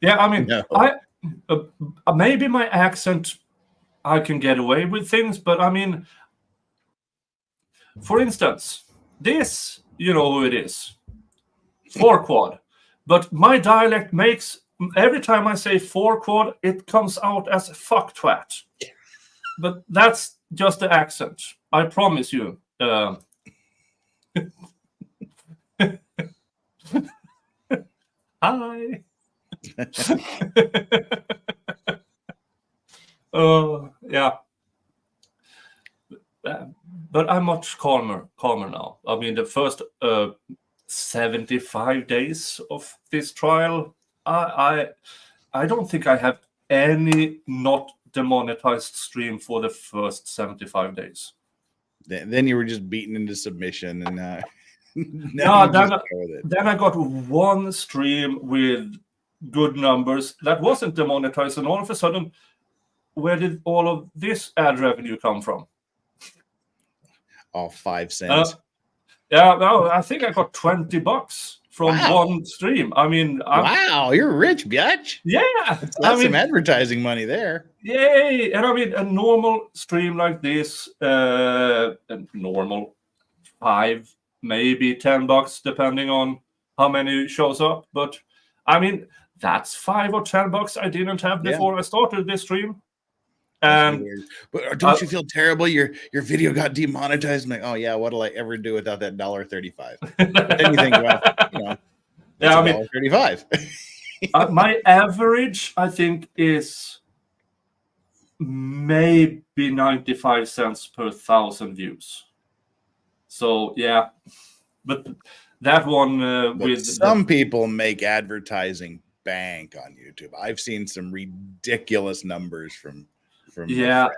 Yeah, I mean, No. maybe my accent, I can get away with things, but I mean, for instance, this, you know who it is, 4-quad. But my dialect makes, every time I say 4-quad, it comes out as fuck twat. But that's just the accent. I promise you. Hi. Yeah. But I'm much calmer now. I mean, the first 75 days of this trial, I don't think I have any not demonetized stream for the first 75 days. Then you were just beaten into submission, and No, then I got one stream with good numbers that wasn't demonetized, and all of a sudden, where did all of this ad revenue come from? All 5 cents. Yeah, no, I think I got $20 from one stream. I mean, wow, you're rich, bitch. Yeah, that's some advertising money there. Yay! And I mean, a normal stream like this, a normal $5, maybe $10, depending on how many shows up. But I mean, that's $5 or $10 I didn't have before I started this stream. And but don't you feel terrible? Your video got demonetized. I'm like, oh yeah, what'll I ever do without that $1.35? But then you think about, yeah, I mean, $1.35. My average, I think, is maybe 95 cents per 1,000 views. So yeah, but that one with some people make advertising bank on YouTube. I've seen some ridiculous numbers from yeah,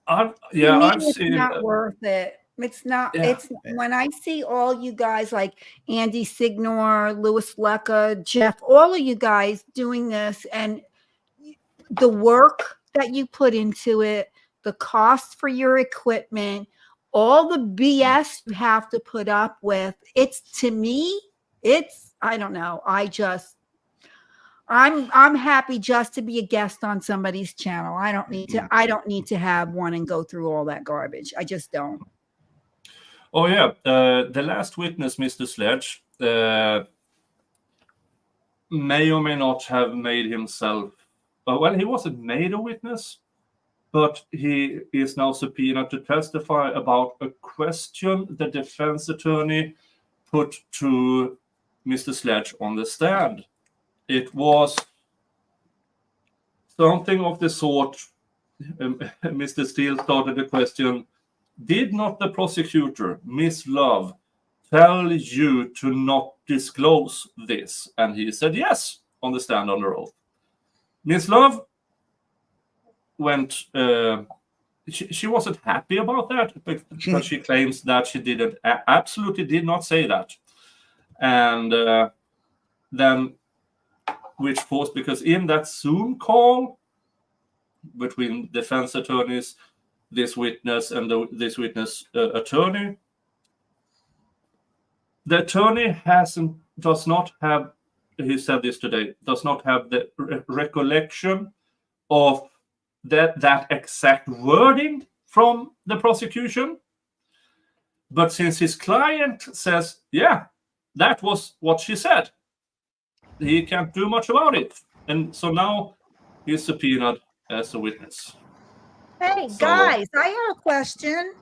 I've seen. It's not worth it. It's not. Yeah. It's when I see all you guys like Andy Signor, Louis Lecca, Jeff, all of you guys doing this, and the work that you put into it, the cost for your equipment, all the BS you have to put up with. It's, to me, it's, I don't know. I'm happy just to be a guest on somebody's channel. I don't need to have one and go through all that garbage. I just don't. Oh yeah, the last witness, Mr. Sledge, may or may not have made himself. Well, he wasn't made a witness, but he is now subpoenaed to testify about a question the defense attorney put to Mr. Sledge on the stand. It was something of the sort. Mr. Steele started the question: did not the prosecutor, Miss Love, tell you to not disclose this? And he said yes on the stand under oath. Miss Love went. She wasn't happy about that, because she claims that she absolutely did not say that. And then, which forced, because in that Zoom call between defense attorneys, this witness and this witness attorney, the attorney does not have, he said this today, does not have the recollection of that exact wording from the prosecution. But since his client says, yeah, that was what she said, he can't do much about it. And so now he's subpoenaed as a witness. Hey, guys, I have a question.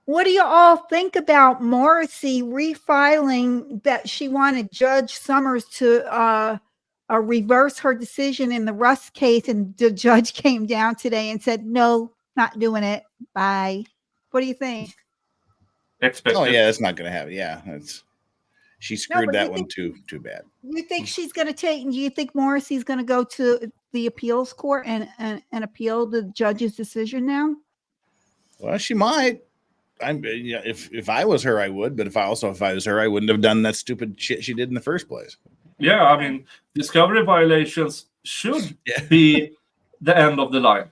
What do you all think about Morrissey refiling that she wanted Judge Summers to reverse her decision in the Russ case, and the judge came down today and said, no, not doing it. Bye. What do you think? Expected. Oh yeah, that's not going to happen. Yeah, she screwed but that you one think- too bad. You think she's going to take? Do you think Morrissey's going to go to the appeals court and appeal the judge's decision now? Well, she might. Yeah, if I was her, I would. But if I was her, I wouldn't have done that stupid shit she did in the first place. Yeah, I mean, discovery violations should be the end of the line.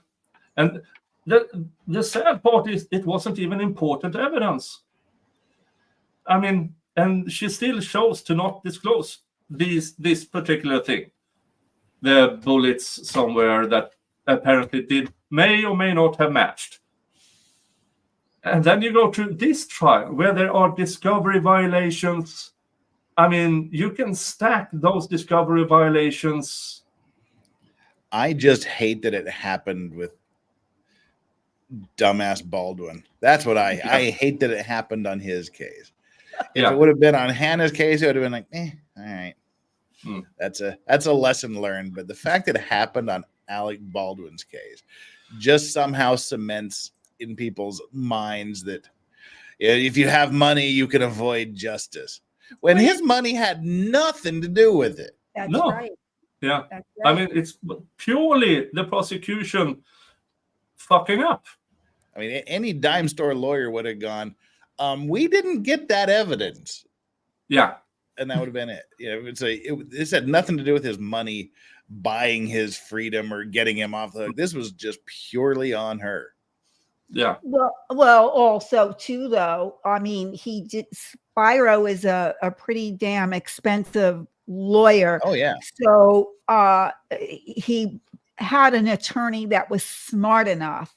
And the sad part is it wasn't even important evidence. I mean, and she still chose to not disclose this particular thing. The bullets somewhere that apparently may or may not have matched. And then you go to this trial where there are discovery violations. I mean, you can stack those discovery violations. I just hate that it happened with dumbass Baldwin. That's what I hate that it happened on his case. If it would have been on Hannah's case, it would have been like, all right. That's a lesson learned. But the fact that it happened on Alec Baldwin's case just somehow cements in people's minds that if you have money, you can avoid justice. When his money had nothing to do with it. That's No. right. Yeah. That's I right. mean, it's purely the prosecution fucking up. I mean, any dime store lawyer would have gone, we didn't get that evidence. Yeah. And that would have been it. This had nothing to do with his money buying his freedom or getting him off the hook. This was just purely on her. Yeah. Well, also too, though, I mean, N.Starow is a pretty damn expensive lawyer. Oh yeah. So he had an attorney that was smart enough.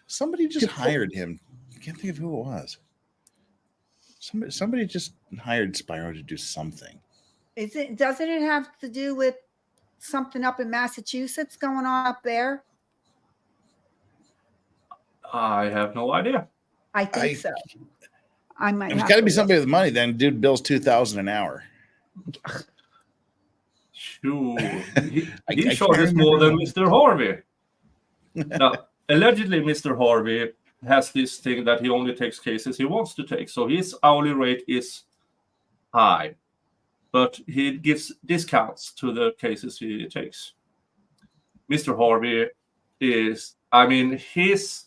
Somebody just hired him. I can't think of who it was. Somebody just hired N.Starow to do something. Doesn't it have to do with something up in Massachusetts going on up there? I have no idea. I think so. I might. It's have got to to be look. somebody with money. Then dude bills $2,000 an hour. Sure. He I charges can't more than remember. Mr. Harvey. Now, allegedly, Mr. Harvey has this thing that he only takes cases he wants to take. So his hourly rate is high, but he gives discounts to the cases he takes. Mr. Harvey is, I mean, his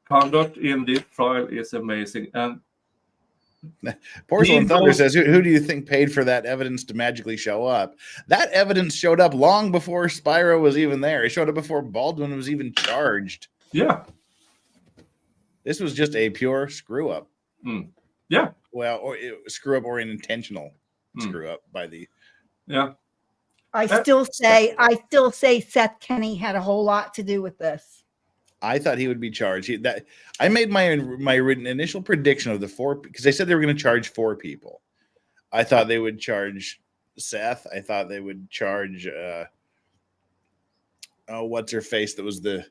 conduct in this trial is amazing. And Porcelain Thunder says, who do you think paid for that evidence to magically show up? That evidence showed up long before N.Starow was even there. It showed up before Baldwin was even charged. yeah. This was just a pure screw up. Yeah. Well, or screw up or an intentional screw up by the. Yeah. I still say Seth Kenney had a whole lot to do with this. I thought he would be charged. I made my initial prediction of the 4 because they said they were going to charge 4 people. I thought they would charge Seth. I thought they would charge what's her face? That was the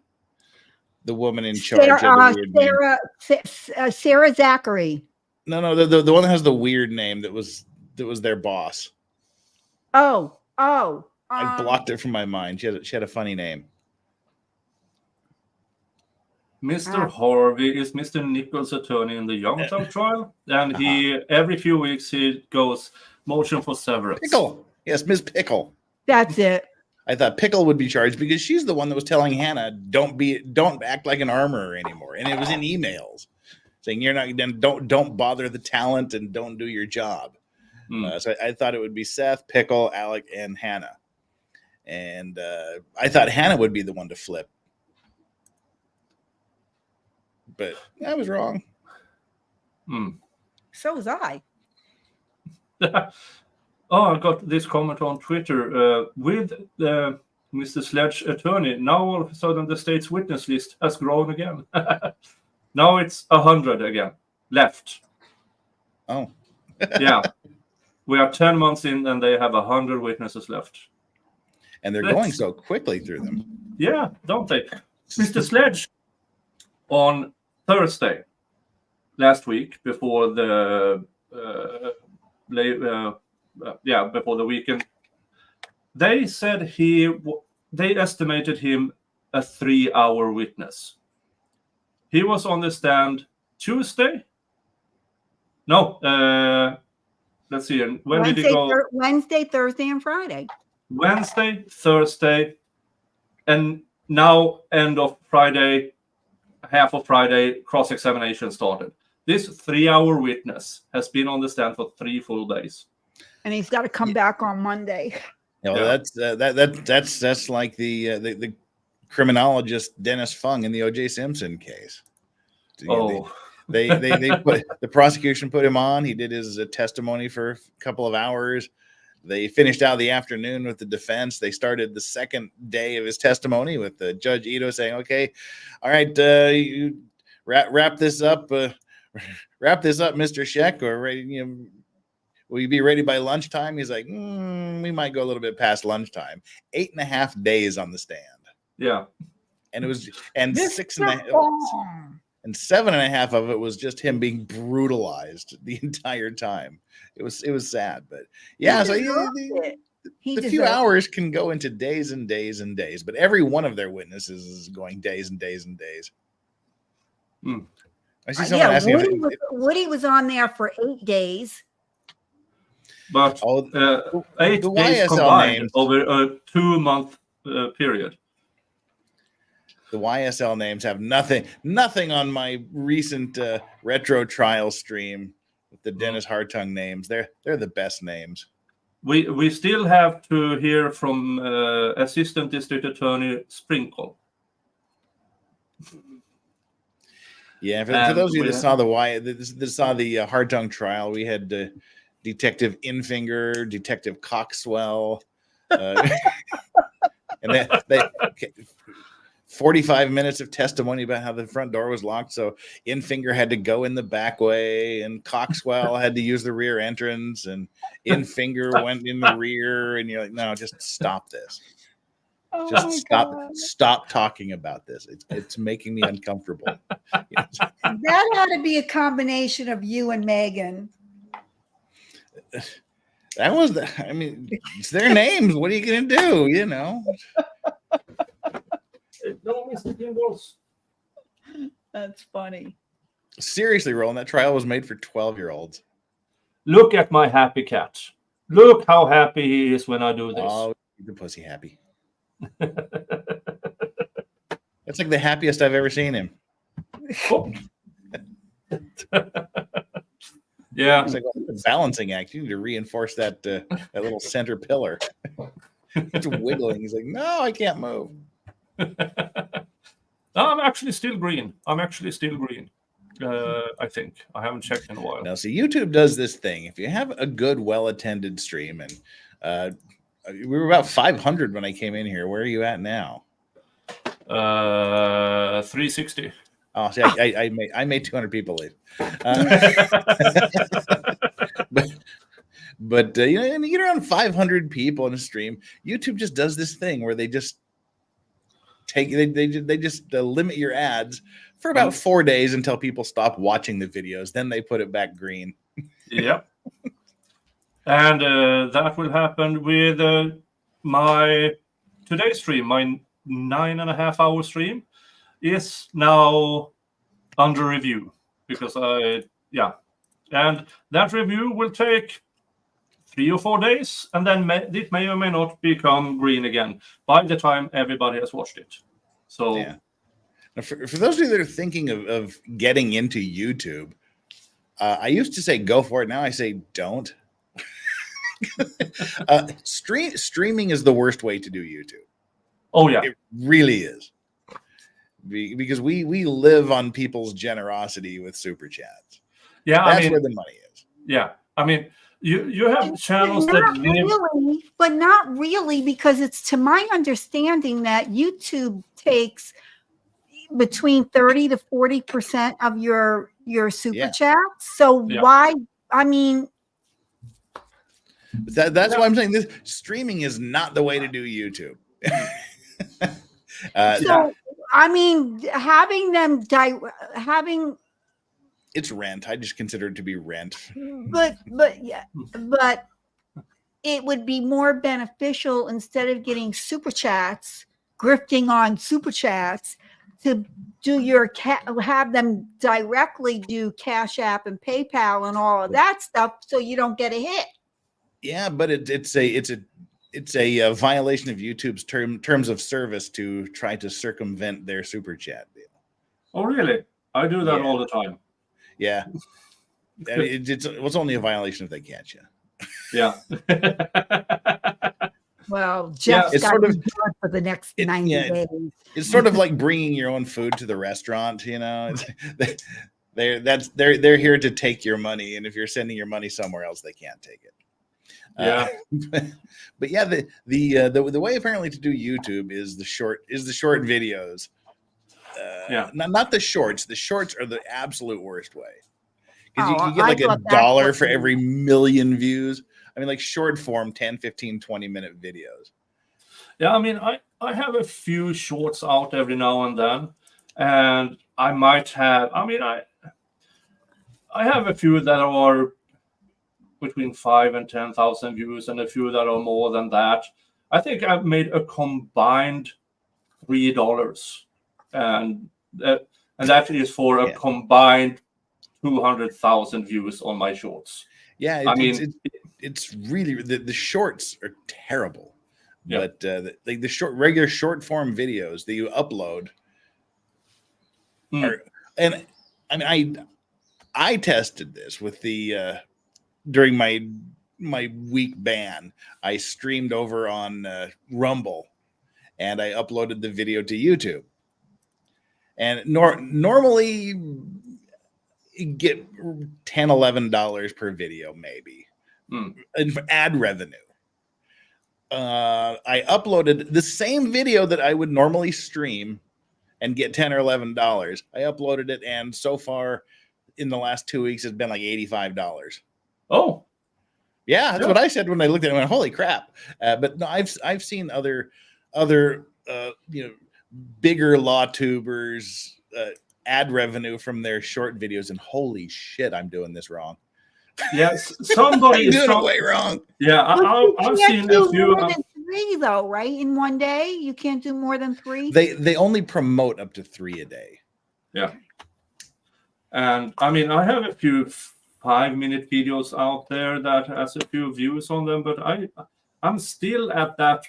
woman in charge of the weird name. Sarah Zachary. No, the one that has the weird name that was their boss. I blocked it from my mind. She had a funny name. Mr. Harvey is Mr. Nichols' attorney in the Youngstown trial. And he, every few weeks, he goes, motion for severance. Pickle. Yes, Ms. Pickle. That's it. I thought Pickle would be charged because she's the one that was telling Hannah, don't act like an armorer anymore. And it was in emails saying don't bother the talent and don't do your job. So I thought it would be Seth, Pickle, Alec, and Hannah. And I thought Hannah would be the one to flip. But I was wrong. So was I. I got this comment on Twitter. With the Mr. Sledge attorney, now all of a sudden the state's witness list has grown again. Now it's 100 again left. Oh. Yeah. We are 10 months in and they have 100 witnesses left. And they're going so quickly through them. Yeah, don't they? Mr. Sledge, on Thursday last week, before the before the weekend, They said they estimated him a 3-hour witness. He was on the stand Tuesday. No, let's see. When did he go? Wednesday, Thursday, and Friday. Wednesday, Thursday, and now end of Friday, half of Friday, cross-examination started. This 3-hour witness has been on the stand for 3 full days. And he's got to come back on Monday. You know, that's like the criminologist Dennis Fung in the O.J. Simpson case. Oh, they put the prosecution put him on. He did his testimony for a couple of hours. They finished out the afternoon with the defense. They started the second day of his testimony with the Judge Ito saying, "Okay, all right, you wrap this up, Mr. Scheck, or will you be ready by lunchtime?" He's like, "We might go a little bit past lunchtime." 8.5 days on the stand. Yeah, and it was 6.5. And 7.5 of it was just him being brutalized the entire time. It was sad, but yeah. So the few hours can go into days and days and days, but every one of their witnesses is going days and days and days. I see someone asking. Woody was on there for 8 days. But 8 days combined over a 2-month period. The YSL names have nothing on my recent retro trial stream with the Dennis Hartung names. They're the best names. We still have to hear from Assistant District Attorney Sprinkle. Yeah, for those of you that saw the Hartung trial, we had Detective Infinger, Detective Coxwell, and they 45 minutes of testimony about how the front door was locked. So Infinger had to go in the back way, and Coxwell had to use the rear entrance, and Infinger went in the rear. And you're like, no, just stop this. Just stop talking about this. It's making me uncomfortable. That had to be a combination of you and Megan. That was it's their names. What are you going to do? That's funny. Seriously, Roland, that trial was made for 12-year-olds. Look at my happy cat. Look how happy he is when I do this. Oh, the pussy happy. That's like the happiest I've ever seen him. Oh. Yeah. It's like a balancing act. You need to reinforce that little center pillar. It's wiggling. He's like, no, I can't move. I'm actually still green. I think. I haven't checked in a while. Now, see, YouTube does this thing. If you have a good, well-attended stream, and we were about 500 when I came in here. Where are you at now? 360. Oh, see, I made 200 people leave. But you get around 500 people in a stream. YouTube just does this thing where they just they just limit your ads for about 4 days until people stop watching the videos. Then they put it back green. Yep. And that will happen with my today's stream. My 9.5-hour stream is now under review because and that review will take 3 or 4 days, and then it may or may not become green again by the time everybody has watched it. So, yeah. Now, for those of you that are thinking of getting into YouTube, I used to say go for it. Now I say don't. Streaming is the worst way to do YouTube. Oh yeah, it really is. Because we live on people's generosity with super chats. Yeah, that's where the money is. Yeah, I mean, you have channels not really, because it's to my understanding that YouTube takes between 30 to 40% of your super chats. So why? I mean, that's why I'm saying this. Streaming is not the way to do YouTube. I mean, having it's rent. I just consider it to be rent. But it would be more beneficial instead of getting super chats, grifting on super chats, to do your have them directly do Cash App and PayPal and all of that stuff, so you don't get a hit. Yeah, but it's a violation of YouTube's terms of service to try to circumvent their super chat deal. Oh, really? I do that Yeah. all the time. Yeah, I mean, it's only a violation if they catch you. Yeah. Well, Jeff's it's got sort to of- do it for the next 90 days. It's sort of like bringing your own food to the restaurant. You know, they're here to take your money, and if you're sending your money somewhere else, they can't take it. Yeah. But yeah, the way apparently to do YouTube is the short videos. Yeah. Not the shorts. The shorts are the absolute worst way. Because Oh, you get I like thought $1 that's for what- every million views. I mean, like short form 10, 15, 20-minute videos. Yeah, I mean, I have a few shorts out every now and then, and I might have, I mean, I have a few that are between 5,000 and 10,000 views, and a few that are more than that. I think I've made a combined $3, and that is for a combined 200,000 views on my shorts. Yeah, it's really the shorts are terrible. Yeah. But the regular short form videos that you upload are, and I mean, I tested this with the during my week ban. I streamed over on Rumble, and I uploaded the video to YouTube. And normally you get $10-11 per video, maybe, and for ad revenue. I uploaded the same video that I would normally stream and get $10 or $11. I uploaded it, and so far in the last 2 weeks, it's been like $85. Oh, yeah, that's what I said when I looked at it. I went, holy crap! But no, I've seen other bigger law tubers ad revenue from their short videos, and holy shit, I'm doing this wrong. Yes, somebody is doing it way wrong. Yeah, I've seen a few. More than 3, though, right? In one day, you can't do more than 3. They only promote up to 3 a day. Yeah, and I mean, I have a few 5-minute videos out there that has a few views on them, but I'm still at that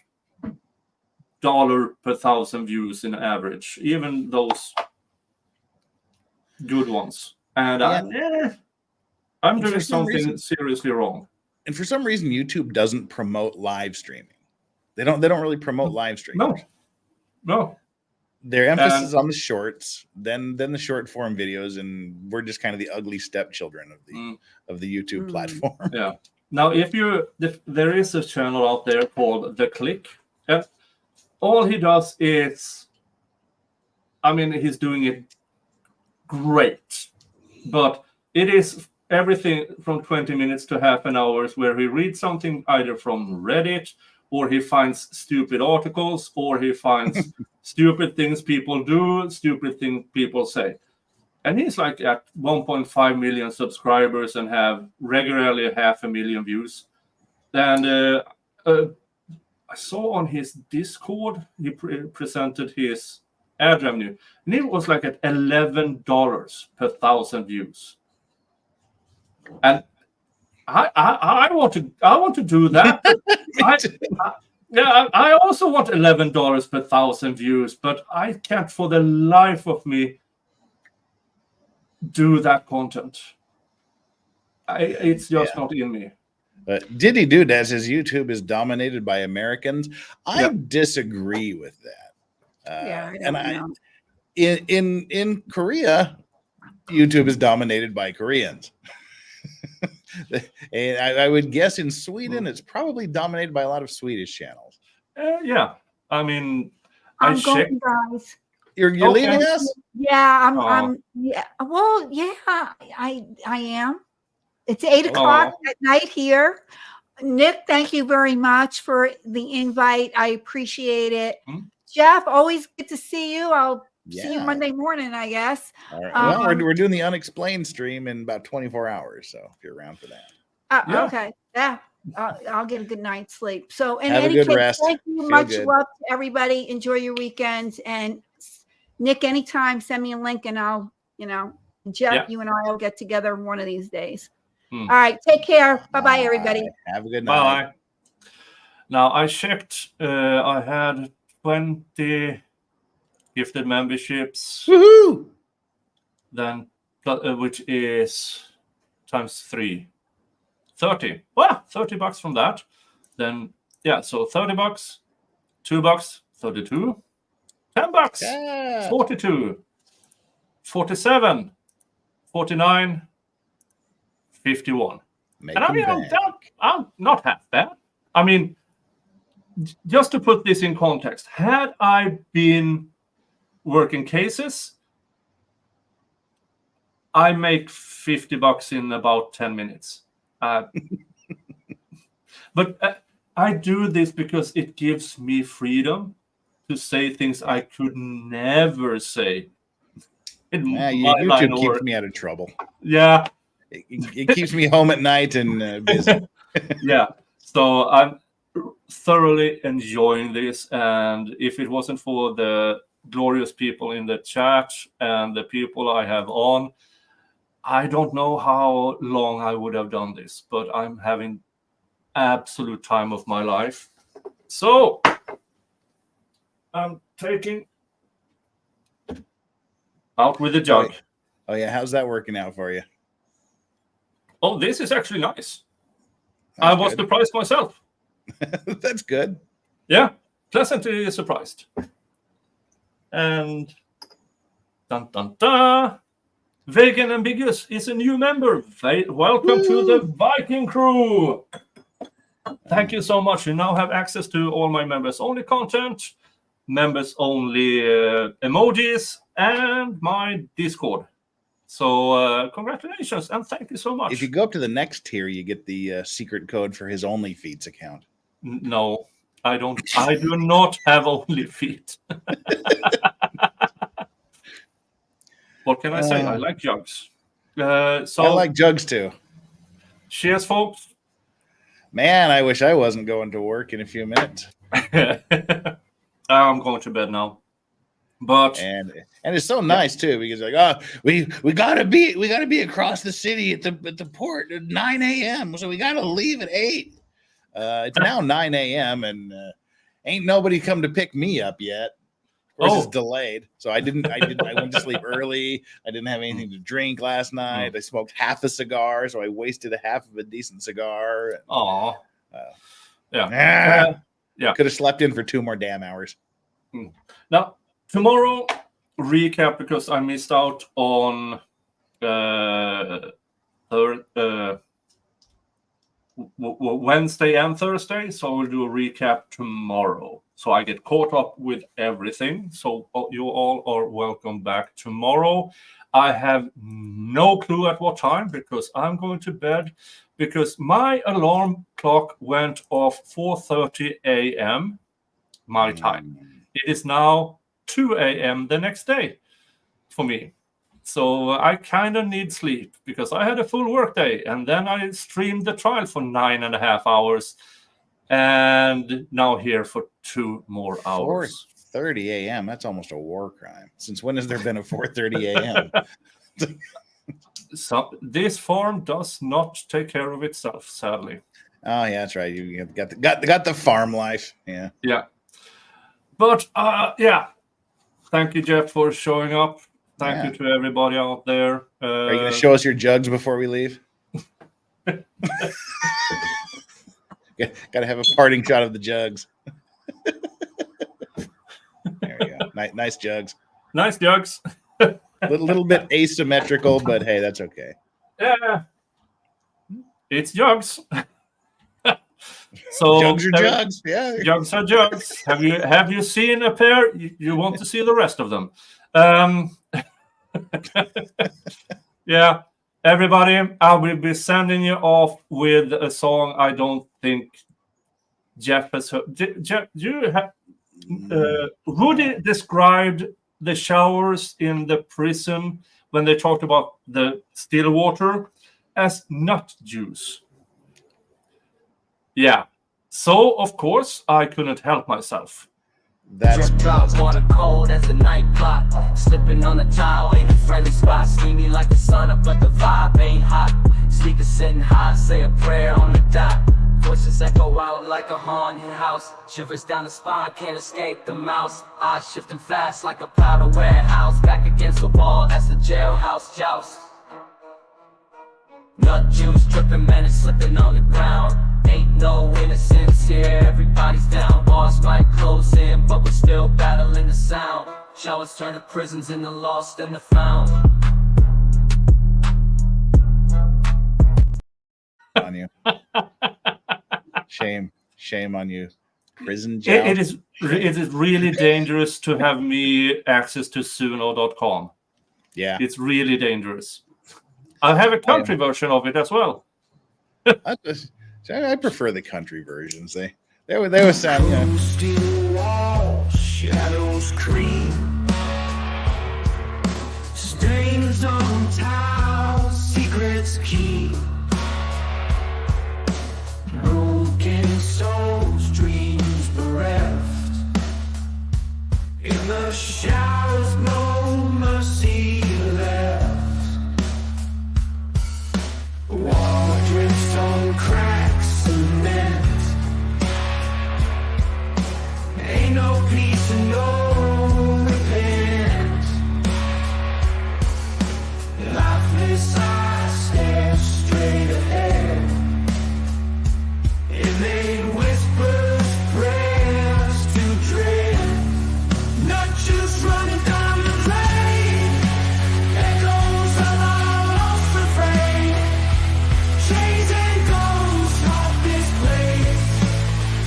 $1 per 1,000 views in average, even those good ones. And I'm doing something seriously wrong. And for some reason, YouTube doesn't promote live streaming. They don't really promote live streaming. No. Their emphasis is on the shorts, then the short form videos, and we're just kind of the ugly stepchildren of the YouTube platform. Yeah. Now, there is a channel out there called The Click. All he does is, I mean, he's doing it great, but it is everything from 20 minutes to half an hour where he reads something either from Reddit, or he finds stupid articles, or he finds stupid things people do, stupid things people say. And he's like at 1.5 million subscribers and have regularly 500,000 views. And I saw on his Discord, he presented his ad revenue, and it was like at $11 per 1,000 views. And I want to do that. I also want $11 per 1,000 views, but I can't for the life of me do that content. It's just not in me. Diddy Dude says YouTube is dominated by Americans. I disagree with that. In Korea, YouTube is dominated by Koreans. And I would guess in Sweden, it's probably dominated by a lot of Swedish channels. Yeah, I mean, I'm going, guys. You're leaving us? Yeah, I'm. Yeah, well, yeah, I am. It's 8:00 at night here. Nick, thank you very much for the invite. I appreciate it. Jeff, always good to see you. I'll see you Monday morning, I guess. All right. Well, we're doing the unexplained stream in about 24 hours, so if you're around for that. Okay. Yeah. I'll get a good night's sleep. So in Have a any good case, rest. thank you. Feel Much good. love to everybody. Enjoy your weekends. And Nick, anytime, send me a link and I'll, Jeff, Yeah. you and I will get together one of these days. Hmm. All right. Take care. Bye-bye, everybody. Bye. Have a good night. Bye. Now I checked. I had 20 gifted memberships. Woohoo! Then, which is times 3, 30. Well, $30 from that. Then, yeah, so $30, $2, 32, $10, Yeah. 42, 47, 49, 51. Make And I them mean, bank. I'm not half bad. I mean, just to put this in context, had I been working cases, I make $50 in about 10 minutes. But I do this because it gives me freedom to say things I could never say in Yeah, my line YouTube of keeps work. me out of trouble. Yeah, It keeps me home at night and busy. yeah. So I'm thoroughly enjoying this, and if it wasn't for the glorious people in the chat and the people I have on, I don't know how long I would have done this, but I'm having absolute time of my life. So I'm taking out with the jug. Oh yeah, how's that working out for you? Oh, this is actually nice. That's I was good. surprised myself. That's good. Yeah, pleasantly surprised. And dun dun dun. Vegan Ambiguous is a new member. Welcome to the Viking crew. Thank you so much. You now have access to all my members only content, members only emojis, and my Discord. So congratulations and thank you so much. If you go up to the next tier, you get the secret code for his OnlyFeeds account. No, I don't. I do not have OnlyFeet. What can I say? I like jugs. So I like jugs too. Cheers, folks. Man, I wish I wasn't going to work in a few minutes. I'm going to bed now. But And it's so nice too, because we gotta be across the city at the port at 9 a.m. So we gotta leave at 8. It's now 9 a.m. and ain't nobody come to pick me up yet. Of course, it's delayed. So I went to sleep early. I didn't have anything to drink last night. I smoked half a cigar, so I wasted a half of a decent cigar. Oh, yeah. Could have slept in for 2 more damn hours. Now, tomorrow, recap because I missed out on Wednesday and Thursday. So we'll do a recap tomorrow. So I get caught up with everything. So you all are welcome back tomorrow. I have no clue at what time because I'm going to bed because my alarm clock went off 4:30 a.m. my time. It is now 2 a.m. the next day for me. So I kind of need sleep because I had a full work day and then I streamed the trial for 9.5 hours and now here for 2 more hours. 4:30 a.m. That's almost a war crime. Since when has there been a 4:30 a.m.? So this farm does not take care of itself, sadly. Oh yeah, that's right. You got the farm life. Yeah. Yeah. But yeah. Thank you, Jeff, for showing up. Thank you to everybody out there. Are you going to show us your jugs before we leave? Got to have a parting shot of the jugs. There we go. Nice jugs. Nice jugs. Little bit asymmetrical, but hey, that's okay. Yeah. It's jugs. So jugs are jugs. Yeah. Jugs are jugs. Have you seen a pair? You want to see the rest of them. Yeah, everybody, I will be sending you off with a song I don't think Jeff has heard. Jeff, Rudy described the showers in the prison when they talked about the still water as nut juice. Yeah. So, of course, I couldn't help myself. That's Drop water cold as the night clock. Slipping on the tile, ain't a friendly spot. Steamy like the sun up, but the vibe ain't hot. Sneakers sitting high, say a prayer on the dot. Voices echo out like a haunted house. Shivers down the spine, can't escape the mouse. Eyes shifting fast like a powder warehouse. Back against the wall, that's the jailhouse joust. Nut juice dripping, man, it's slipping on the ground. Ain't no innocence here, everybody's down. Bars might close in, but we're still battling the sound. Showers turn to prisons in the lost and the found. on you. Shame on you. Prison jail. It is really dangerous to have me access to suno.com. Yeah. It's really dangerous. I have a country version of it as well. I prefer the country versions. They were sound. Yeah. Steel walls, shadows creep. Stains on tiles, secrets keep. Broken souls, dreams bereft. In the showers, no mercy left. Water drips on cracks, cement. Ain't no peace and no repent. Lifeless eyes stare straight ahead. It made whispers, prayers to dread. Not just running down the drain. Echoes of our lost refrain. Chains and ghosts haunt this place.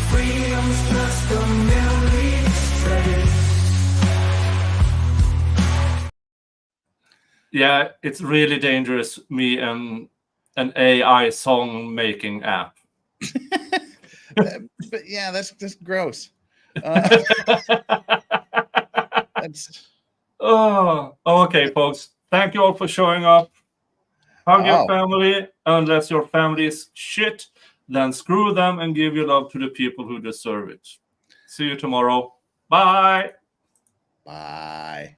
Freedom's just a memory's trace. Yeah, it's really dangerous, me and an AI song making app. But yeah, that's just gross. That's Oh, okay, folks. Thank you all for showing up. Hug your family, unless your family is shit. Then screw them and give your love to the people who deserve it. See you tomorrow. Bye. bye.